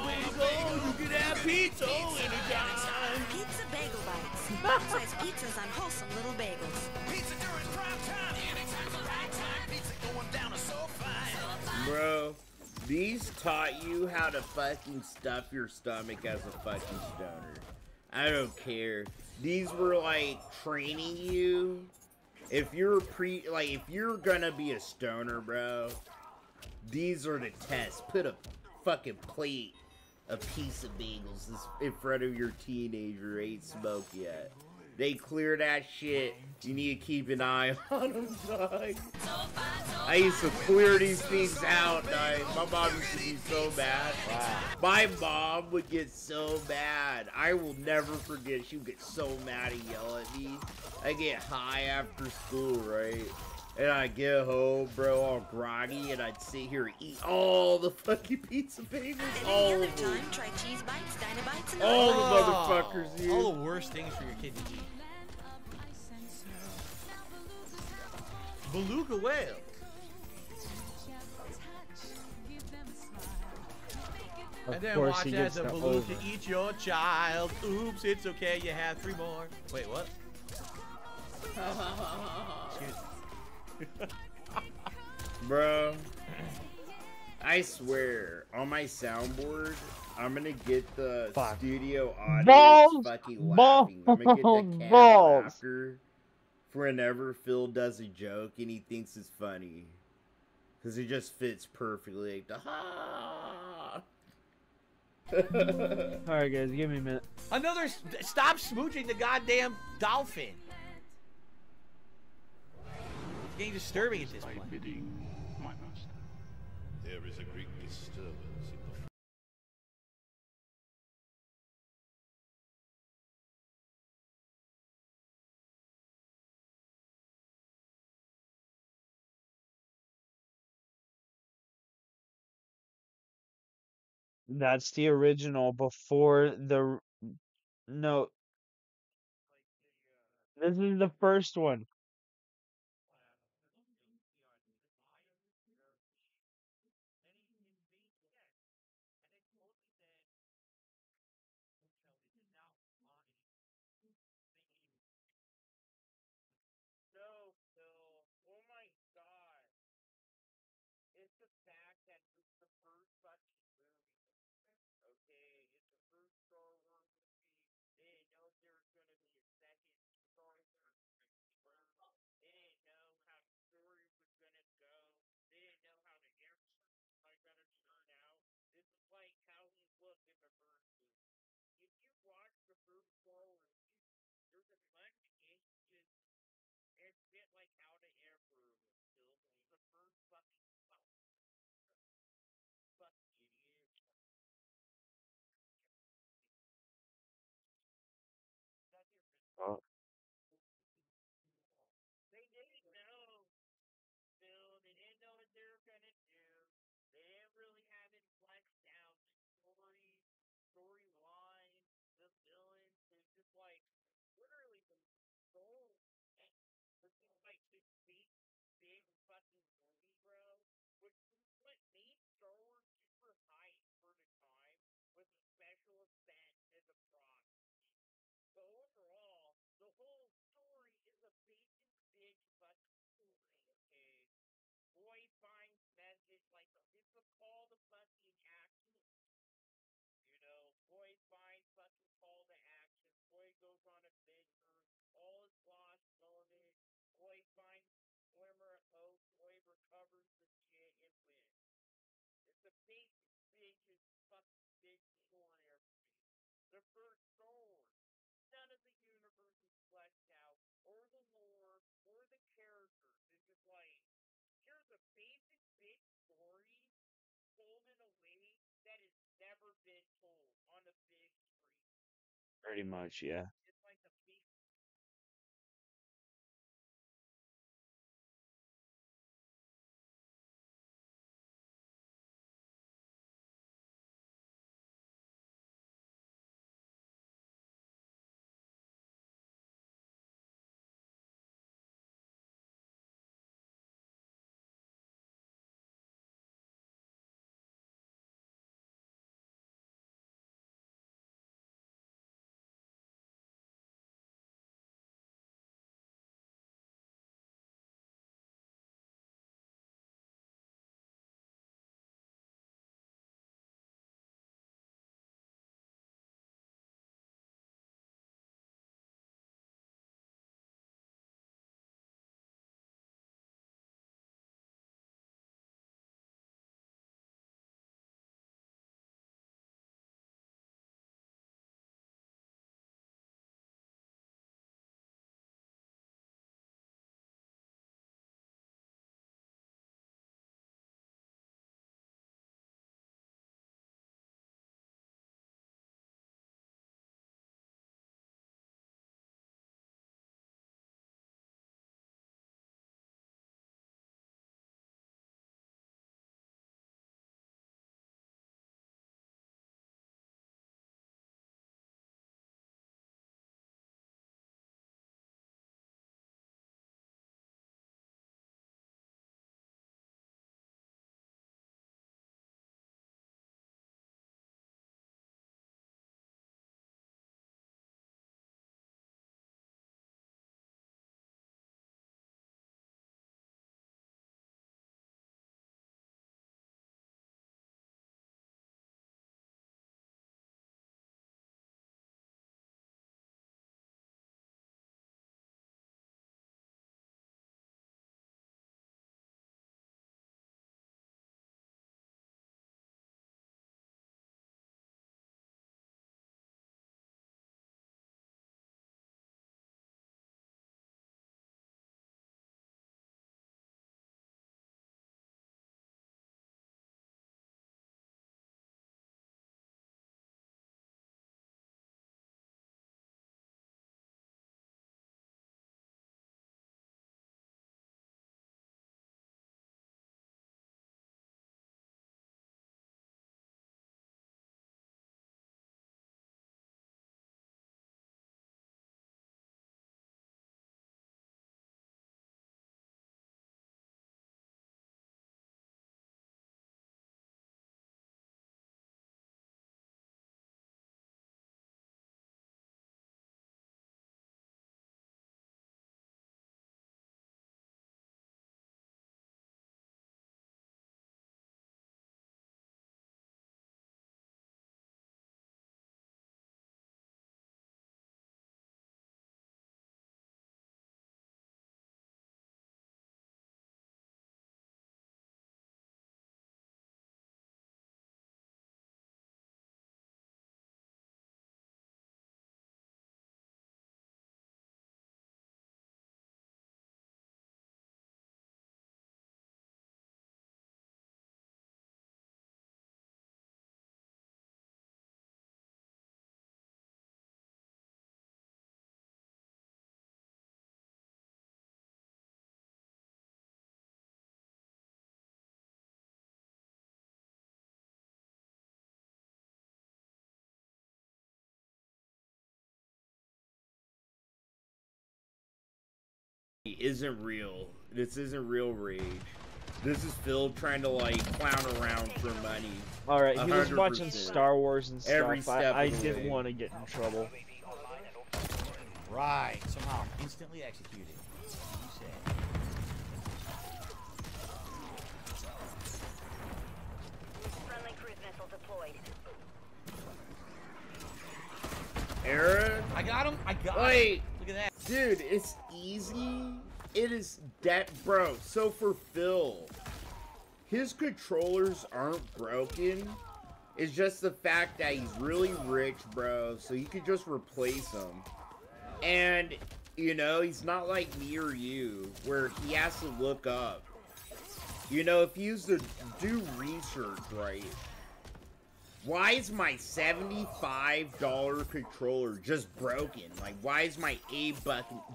Speaker 24: can have pizza anytime. Pizza Bagel Bites. Bite-sized pizzas on wholesome little bagels. Pizza during prime time. Anytime's the right time. Pizza going down is so fine.
Speaker 2: Bro, these taught you how to fucking stuff your stomach as a fucking stoner. I don't care. These were like training you. If you're if you're gonna be a stoner, bro, these are the tests. Put a fucking plate, a piece of bagels in front of your teenager ain't smoked yet. They clear that shit. You need to keep an eye on them, dog. I used to clear these things out, dog. My mom used to be so mad. Wow. My mom would get so mad. I will never forget. She would get so mad and yell at me. I get high after school, right? And I'd get home, bro, all groggy, and I'd sit here and eat all the fucking pizza bagels. All
Speaker 24: Any other
Speaker 2: of them.
Speaker 24: time, try cheese bites, Dynabites, and
Speaker 2: All the motherfuckers, dude.
Speaker 3: All the worst things for your kid to eat. Beluga whale. And then
Speaker 13: course
Speaker 3: watch
Speaker 13: he
Speaker 3: as
Speaker 13: gets
Speaker 3: a
Speaker 13: the
Speaker 3: beluga
Speaker 13: over.
Speaker 3: eat your child. Oops, it's okay, you have 3 more. Wait, what? Excuse me.
Speaker 2: Bro, I swear, on my soundboard, I'm gonna get the studio audience
Speaker 13: Balls!
Speaker 2: fucking laughing. I'm gonna get the cat laughter for whenever Phil does a joke and he thinks it's funny. Because he just fits perfectly. Like the ha.
Speaker 1: Alright, guys, give me a minute.
Speaker 3: Another. Stop smooching the goddamn dolphin. It's getting disturbing at this point.
Speaker 9: My master.
Speaker 18: There is a great disturbance in the
Speaker 1: That's the original before the... No. This is the first one.
Speaker 2: No, Phil. Oh my god. It's the fact that it's the first fucking movie. Okay, it's the first Star Wars movie. They didn't know if there was going to be a second Star Wars movie. They didn't know how the story was going to go. They didn't know how the episodes were going to turn out. This is like how he looked in the first movie. If you watch the first Star Wars movie, there's a bunch of ages. It's a bit like how the Emperor was killed. He's the first fucking idiot.
Speaker 1: Oh.
Speaker 2: They didn't know, Phil. They didn't know what they were gonna do. They didn't really have it flexed out. Storyline, the villains. It's just like literally the soul. It's just like this big fucking movie, bro. Which what made Star Wars super hype for the time was the special effects and the props. So overall, the whole story is a basic big fucking story, okay? Boy finds message like it's a call to fucking action. You know, boy finds fucking call to action. Boy goes on adventure. All is lost moment. Boy finds glimmer of hope. Boy recovers the shit and wins. It's a basic fucking big story of the first Star Wars. None of the universe is fleshed out, or the lore, or the characters. It's just like, here's a basic big story told in a way that has never been told on a big screen.
Speaker 1: Pretty much, yeah.
Speaker 2: It's like the big isn't real. This isn't real rage. This is Phil trying to like clown around for money.
Speaker 1: Alright, he was
Speaker 2: 100%.
Speaker 1: watching Star Wars and stuff.
Speaker 2: Every step
Speaker 1: I
Speaker 2: of the
Speaker 1: didn't
Speaker 2: way.
Speaker 1: want to get in trouble.
Speaker 3: Right. Somehow instantly executed. You say.
Speaker 8: Friendly cruise missile deployed.
Speaker 2: Aaron?
Speaker 3: I got him. I got
Speaker 2: Wait.
Speaker 3: him. Look at that.
Speaker 2: Dude, it's easy. It is that, bro. So for Phil, his controllers aren't broken. It's just the fact that he's really rich, bro. So you could just replace them. And, you know, he's not like me or you, where he has to look up. You know, if you used to do research, right? Why is my $75 controller just broken? Like, why is my A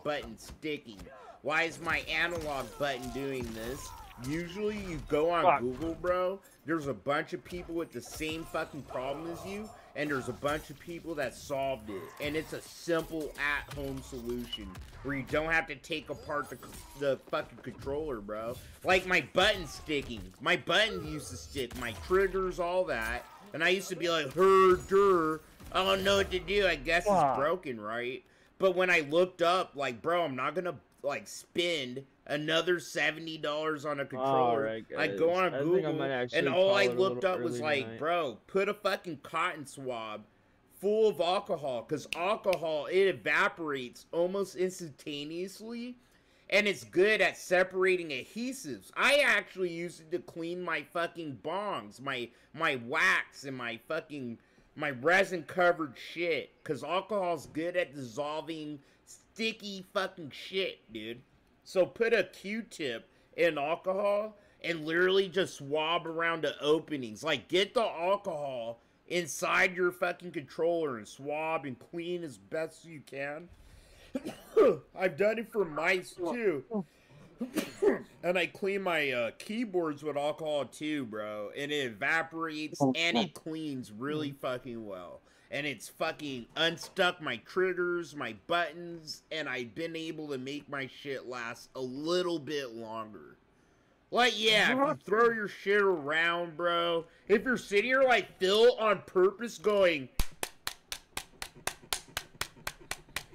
Speaker 2: button sticking? Why is my analog button doing this? Usually you go on Google, bro, there's a bunch of people with the same fucking problem as you, and there's a bunch of people that solved it. And it's a simple at-home solution where you don't have to take apart the fucking controller, bro. Like my button sticking. My button used to stick, my triggers, all that. And I used to be like, I don't know what to do. I guess it's broken, right? But when I looked up, like, bro, I'm not gonna like spend another $70 on a controller.
Speaker 1: Right,
Speaker 2: I go on Google, and all I looked up was like,
Speaker 1: tonight.
Speaker 2: bro, put a fucking cotton swab full of alcohol, because alcohol, it evaporates almost instantaneously, and it's good at separating adhesives. I actually use it to clean my fucking bongs, my wax, and my resin covered shit, because alcohol's good at dissolving sticky fucking shit, dude. So put a Q-tip in alcohol and literally just swab around the openings. Like, get the alcohol inside your fucking controller and swab and clean as best you can. I've done it for mice too. And I clean my keyboards with alcohol too, bro. And it evaporates and it cleans really fucking well. And it's fucking unstuck my triggers, my buttons, and I've been able to make my shit last a little bit longer. Like, yeah, if you throw your shit around, bro, if you're sitting here like Phil on purpose going,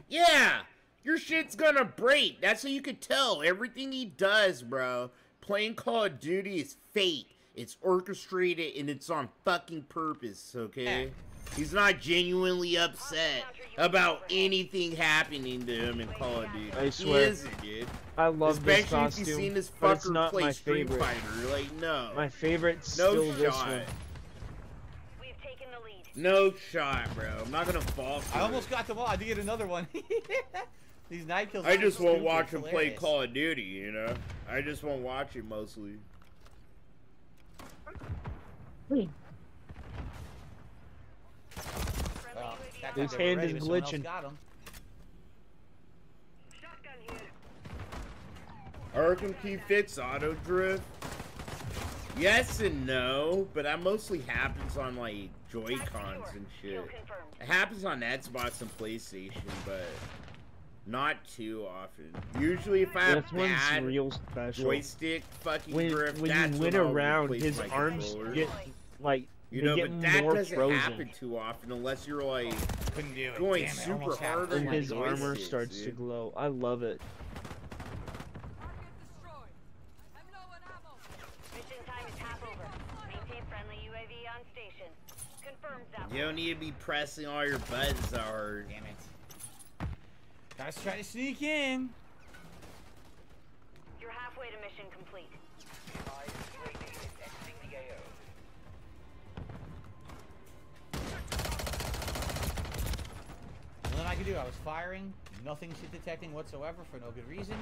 Speaker 2: yeah, your shit's gonna break. That's how you could tell. Everything he does, bro, playing Call of Duty is fake. It's orchestrated and it's on fucking purpose, okay? He's not genuinely upset about anything happening to him in Call of Duty.
Speaker 1: I swear.
Speaker 2: He isn't, dude.
Speaker 1: I love
Speaker 2: Especially
Speaker 1: this costume,
Speaker 2: if you've seen this
Speaker 1: but it's
Speaker 2: fucker
Speaker 1: not
Speaker 2: play
Speaker 1: my
Speaker 2: Street
Speaker 1: favorite.
Speaker 2: Fighter. Like, no.
Speaker 1: My favorite's
Speaker 2: No
Speaker 1: still this
Speaker 2: shot.
Speaker 1: one.
Speaker 8: We've taken the lead.
Speaker 2: No shot, bro. I'm not gonna fall for
Speaker 3: I
Speaker 2: it.
Speaker 3: almost got them all. I did get another one. These night kills.
Speaker 2: I
Speaker 3: are
Speaker 2: just won't
Speaker 3: stupid,
Speaker 2: watch him play
Speaker 3: hilarious.
Speaker 2: Call of Duty, you know? I just won't watch it mostly.
Speaker 3: Well, that
Speaker 1: His
Speaker 3: time they were
Speaker 1: hand
Speaker 3: ready,
Speaker 1: is
Speaker 3: but someone else
Speaker 1: glitching.
Speaker 3: got 'em.
Speaker 2: Arkham Key fix auto drift? Yes and no, but that mostly happens on like Joy-Cons and shit. It happens on Xbox and PlayStation, but not too often. Usually if I have
Speaker 1: This one's
Speaker 2: bad
Speaker 1: real special.
Speaker 2: joystick fucking
Speaker 1: When
Speaker 2: drift,
Speaker 1: you
Speaker 2: that's
Speaker 1: win
Speaker 2: when I'll
Speaker 1: around,
Speaker 2: replace
Speaker 1: his
Speaker 2: my
Speaker 1: arms
Speaker 2: controller.
Speaker 1: get like
Speaker 2: You
Speaker 1: they
Speaker 2: know,
Speaker 1: get
Speaker 2: but that
Speaker 1: more
Speaker 2: doesn't
Speaker 1: frozen.
Speaker 2: happen too often unless you're like
Speaker 3: Couldn't do it.
Speaker 2: going
Speaker 3: Damn it, I
Speaker 2: super
Speaker 3: almost had it.
Speaker 2: hard on
Speaker 1: And
Speaker 2: my
Speaker 1: his armor
Speaker 2: joysticks,
Speaker 1: starts to
Speaker 2: dude.
Speaker 1: glow. I love it.
Speaker 8: Mission time is half over. Maintain friendly UAV on station. Confirmed that.
Speaker 2: You don't need to be pressing all your buttons that hard.
Speaker 3: Damn it. Guys, try to sneak in.
Speaker 8: You're halfway to mission complete.
Speaker 3: Nothing I could do. I was firing. Nothing shit detecting whatsoever for no good reason.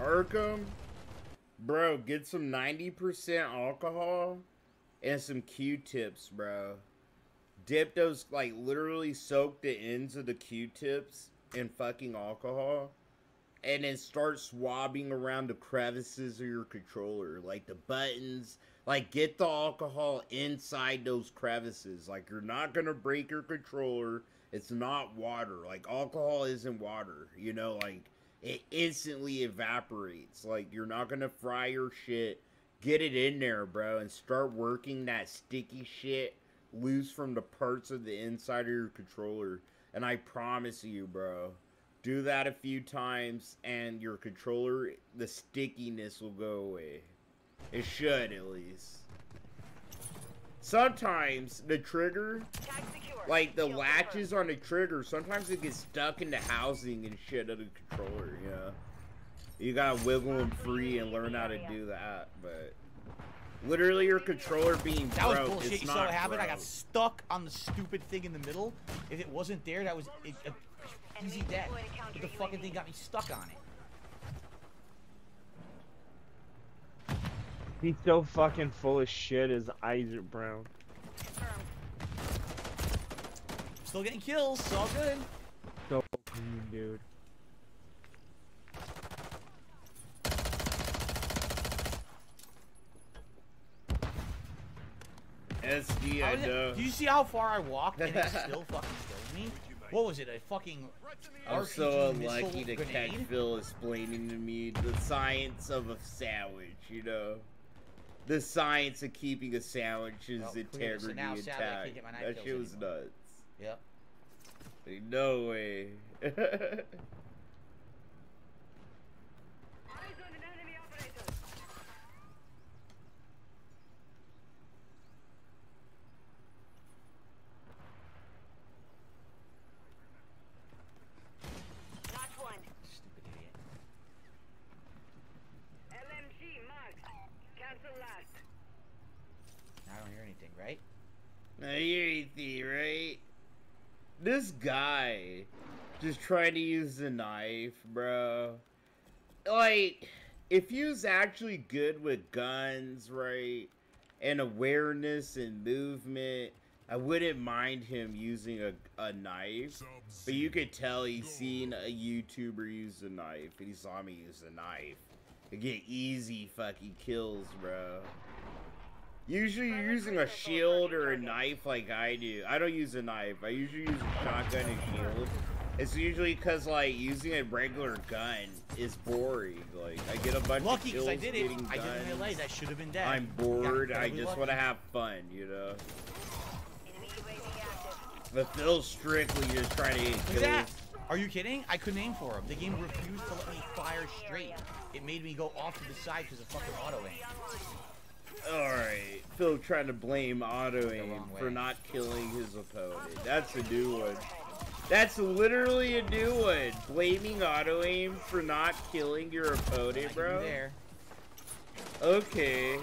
Speaker 2: Arkham, bro, get some 90% alcohol and some Q-tips, bro. Dip those, like, literally soak the ends of the Q-tips in fucking alcohol. And then start swabbing around the crevices of your controller. Like the buttons, Like, get the alcohol inside those crevices. Like, you're not gonna break your controller. It's not water. Like, alcohol isn't water. You know, like, it instantly evaporates. Like, you're not gonna fry your shit. Get it in there, bro, and start working that sticky shit loose from the parts of the inside of your controller. And I promise you, bro, do that a few times, and your controller, the stickiness will go away. It should, at least. Sometimes the trigger, like the latches on the trigger, sometimes it gets stuck in the housing and shit of the controller, you know? You gotta wiggle them free and learn how to do that, but literally your controller being broke,
Speaker 3: that was bullshit.
Speaker 2: it's
Speaker 3: You saw
Speaker 2: not
Speaker 3: what happened?
Speaker 2: broke.
Speaker 3: I got stuck on the stupid thing in the middle. If it wasn't there, that was easy death. But the fucking thing got me stuck on it.
Speaker 1: He's so fucking full of shit, his eyes are brown.
Speaker 3: Still getting kills, it's all good.
Speaker 1: So clean, dude.
Speaker 2: SD, I know.
Speaker 3: Do you see how far I walked and it still fucking killed me? What was it, a fucking
Speaker 2: I'm
Speaker 3: RPG
Speaker 2: so
Speaker 3: missile
Speaker 2: unlucky to catch
Speaker 3: grenade?
Speaker 2: Phil explaining to me the science of a sandwich, you know? The science of keeping a sandwich's
Speaker 3: Well, clearly, so
Speaker 2: integrity
Speaker 3: now, sadly, I can't
Speaker 2: intact.
Speaker 3: get my knife
Speaker 2: That
Speaker 3: kills
Speaker 2: shit was
Speaker 3: anymore.
Speaker 2: nuts.
Speaker 3: Yep.
Speaker 2: Like, no way.
Speaker 3: Stupid idiot.
Speaker 13: LMG marked. Cancel last.
Speaker 3: I don't hear anything, right?
Speaker 2: I hear anything, right? This guy just trying to use the knife, bro. Like, if he was actually good with guns, right, and awareness and movement, I wouldn't mind him using a knife. But you could tell he's seen a YouTuber use a knife, and he saw me use a knife. To get easy fucking kills, bro. Usually you're using a shield or a knife like I do. I don't use a knife. I usually use a shotgun and shield. It's usually because, like, using a regular gun is boring. Like, I get a bunch
Speaker 3: Lucky
Speaker 2: of
Speaker 3: because
Speaker 2: kills
Speaker 3: I did it.
Speaker 2: getting
Speaker 3: I did
Speaker 2: guns.
Speaker 3: it in LA. That should have been dead.
Speaker 2: I'm bored. I
Speaker 3: incredibly
Speaker 2: just
Speaker 3: lucky.
Speaker 2: want to have fun, you know? But Phil's strictly just trying to get
Speaker 3: Look at
Speaker 2: kills.
Speaker 3: that. Are you kidding? I couldn't aim for him. The game refused to let me fire straight. It made me go off to the side because of fucking auto aim.
Speaker 2: Alright, Phil trying to blame auto aim
Speaker 3: wrong way.
Speaker 2: for not killing his opponent. That's a new one. That's literally a new one. Blaming auto aim for not killing your opponent, bro.
Speaker 3: There.
Speaker 2: Okay.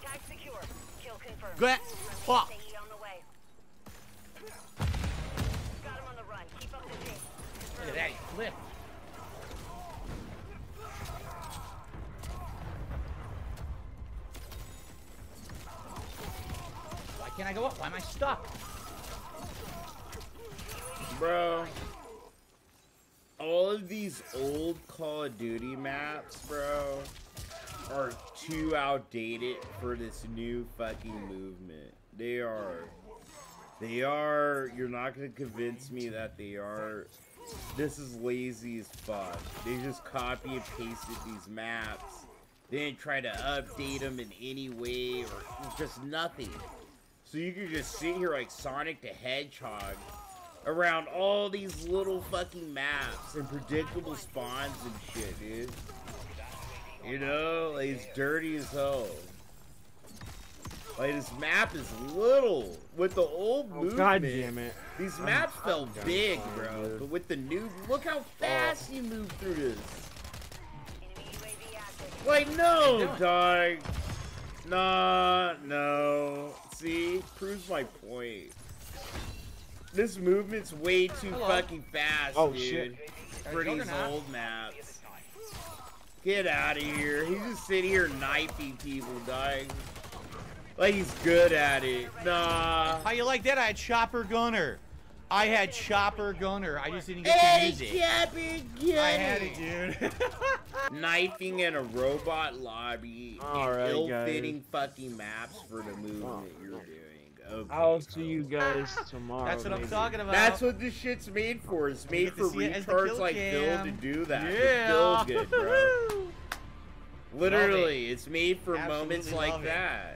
Speaker 13: Tag secure. Kill confirmed.
Speaker 3: Go ahead. Fuck.
Speaker 13: AE on the way. Got him on the run. Keep up the pace.
Speaker 3: Look at that. He flipped. Why can't I go up? Why am I stuck?
Speaker 2: Bro. All of these old Call of Duty maps, bro, are too outdated for this new fucking movement. They are. They are. You're not gonna convince me that they are. This is lazy as fuck. They just copy and pasted these maps. They didn't try to update them in any way or just nothing. So you can just sit here like Sonic the Hedgehog around all these little fucking maps and predictable spawns and shit, dude. You know, like, it's dirty as hell. Like, this map is little. With the old movement,
Speaker 1: God damn it.
Speaker 2: these maps felt big, bro. But with the new, look how fast you move through this. Like, no, dog. Nah, no. See, proves my point. This movement's way too fucking fast, dude.
Speaker 1: Shit.
Speaker 2: For these old maps. Get out of here. He's just sitting here knifing people, dog. Like he's good at it. Nah.
Speaker 3: How you like that? I had Chopper Gunner. I had Chopper Gunner. I just didn't get to use it.
Speaker 2: Chopper
Speaker 3: I had it, dude.
Speaker 2: Knifing in a robot lobby
Speaker 1: Alright,
Speaker 2: in ill-fitting fucking maps for the movement you're doing. Okay.
Speaker 1: I'll see you guys tomorrow.
Speaker 3: That's what I'm
Speaker 1: maybe.
Speaker 3: talking about.
Speaker 2: That's what this shit's made for. It's made
Speaker 3: get to
Speaker 2: for
Speaker 3: see it as the
Speaker 2: retards
Speaker 3: kill
Speaker 2: like Bill
Speaker 3: cam.
Speaker 2: to do that.
Speaker 3: Yeah.
Speaker 2: It's Bill good, bro. Literally,
Speaker 3: Love
Speaker 2: it's made for
Speaker 3: Absolutely
Speaker 2: moments like
Speaker 3: love it.
Speaker 2: that.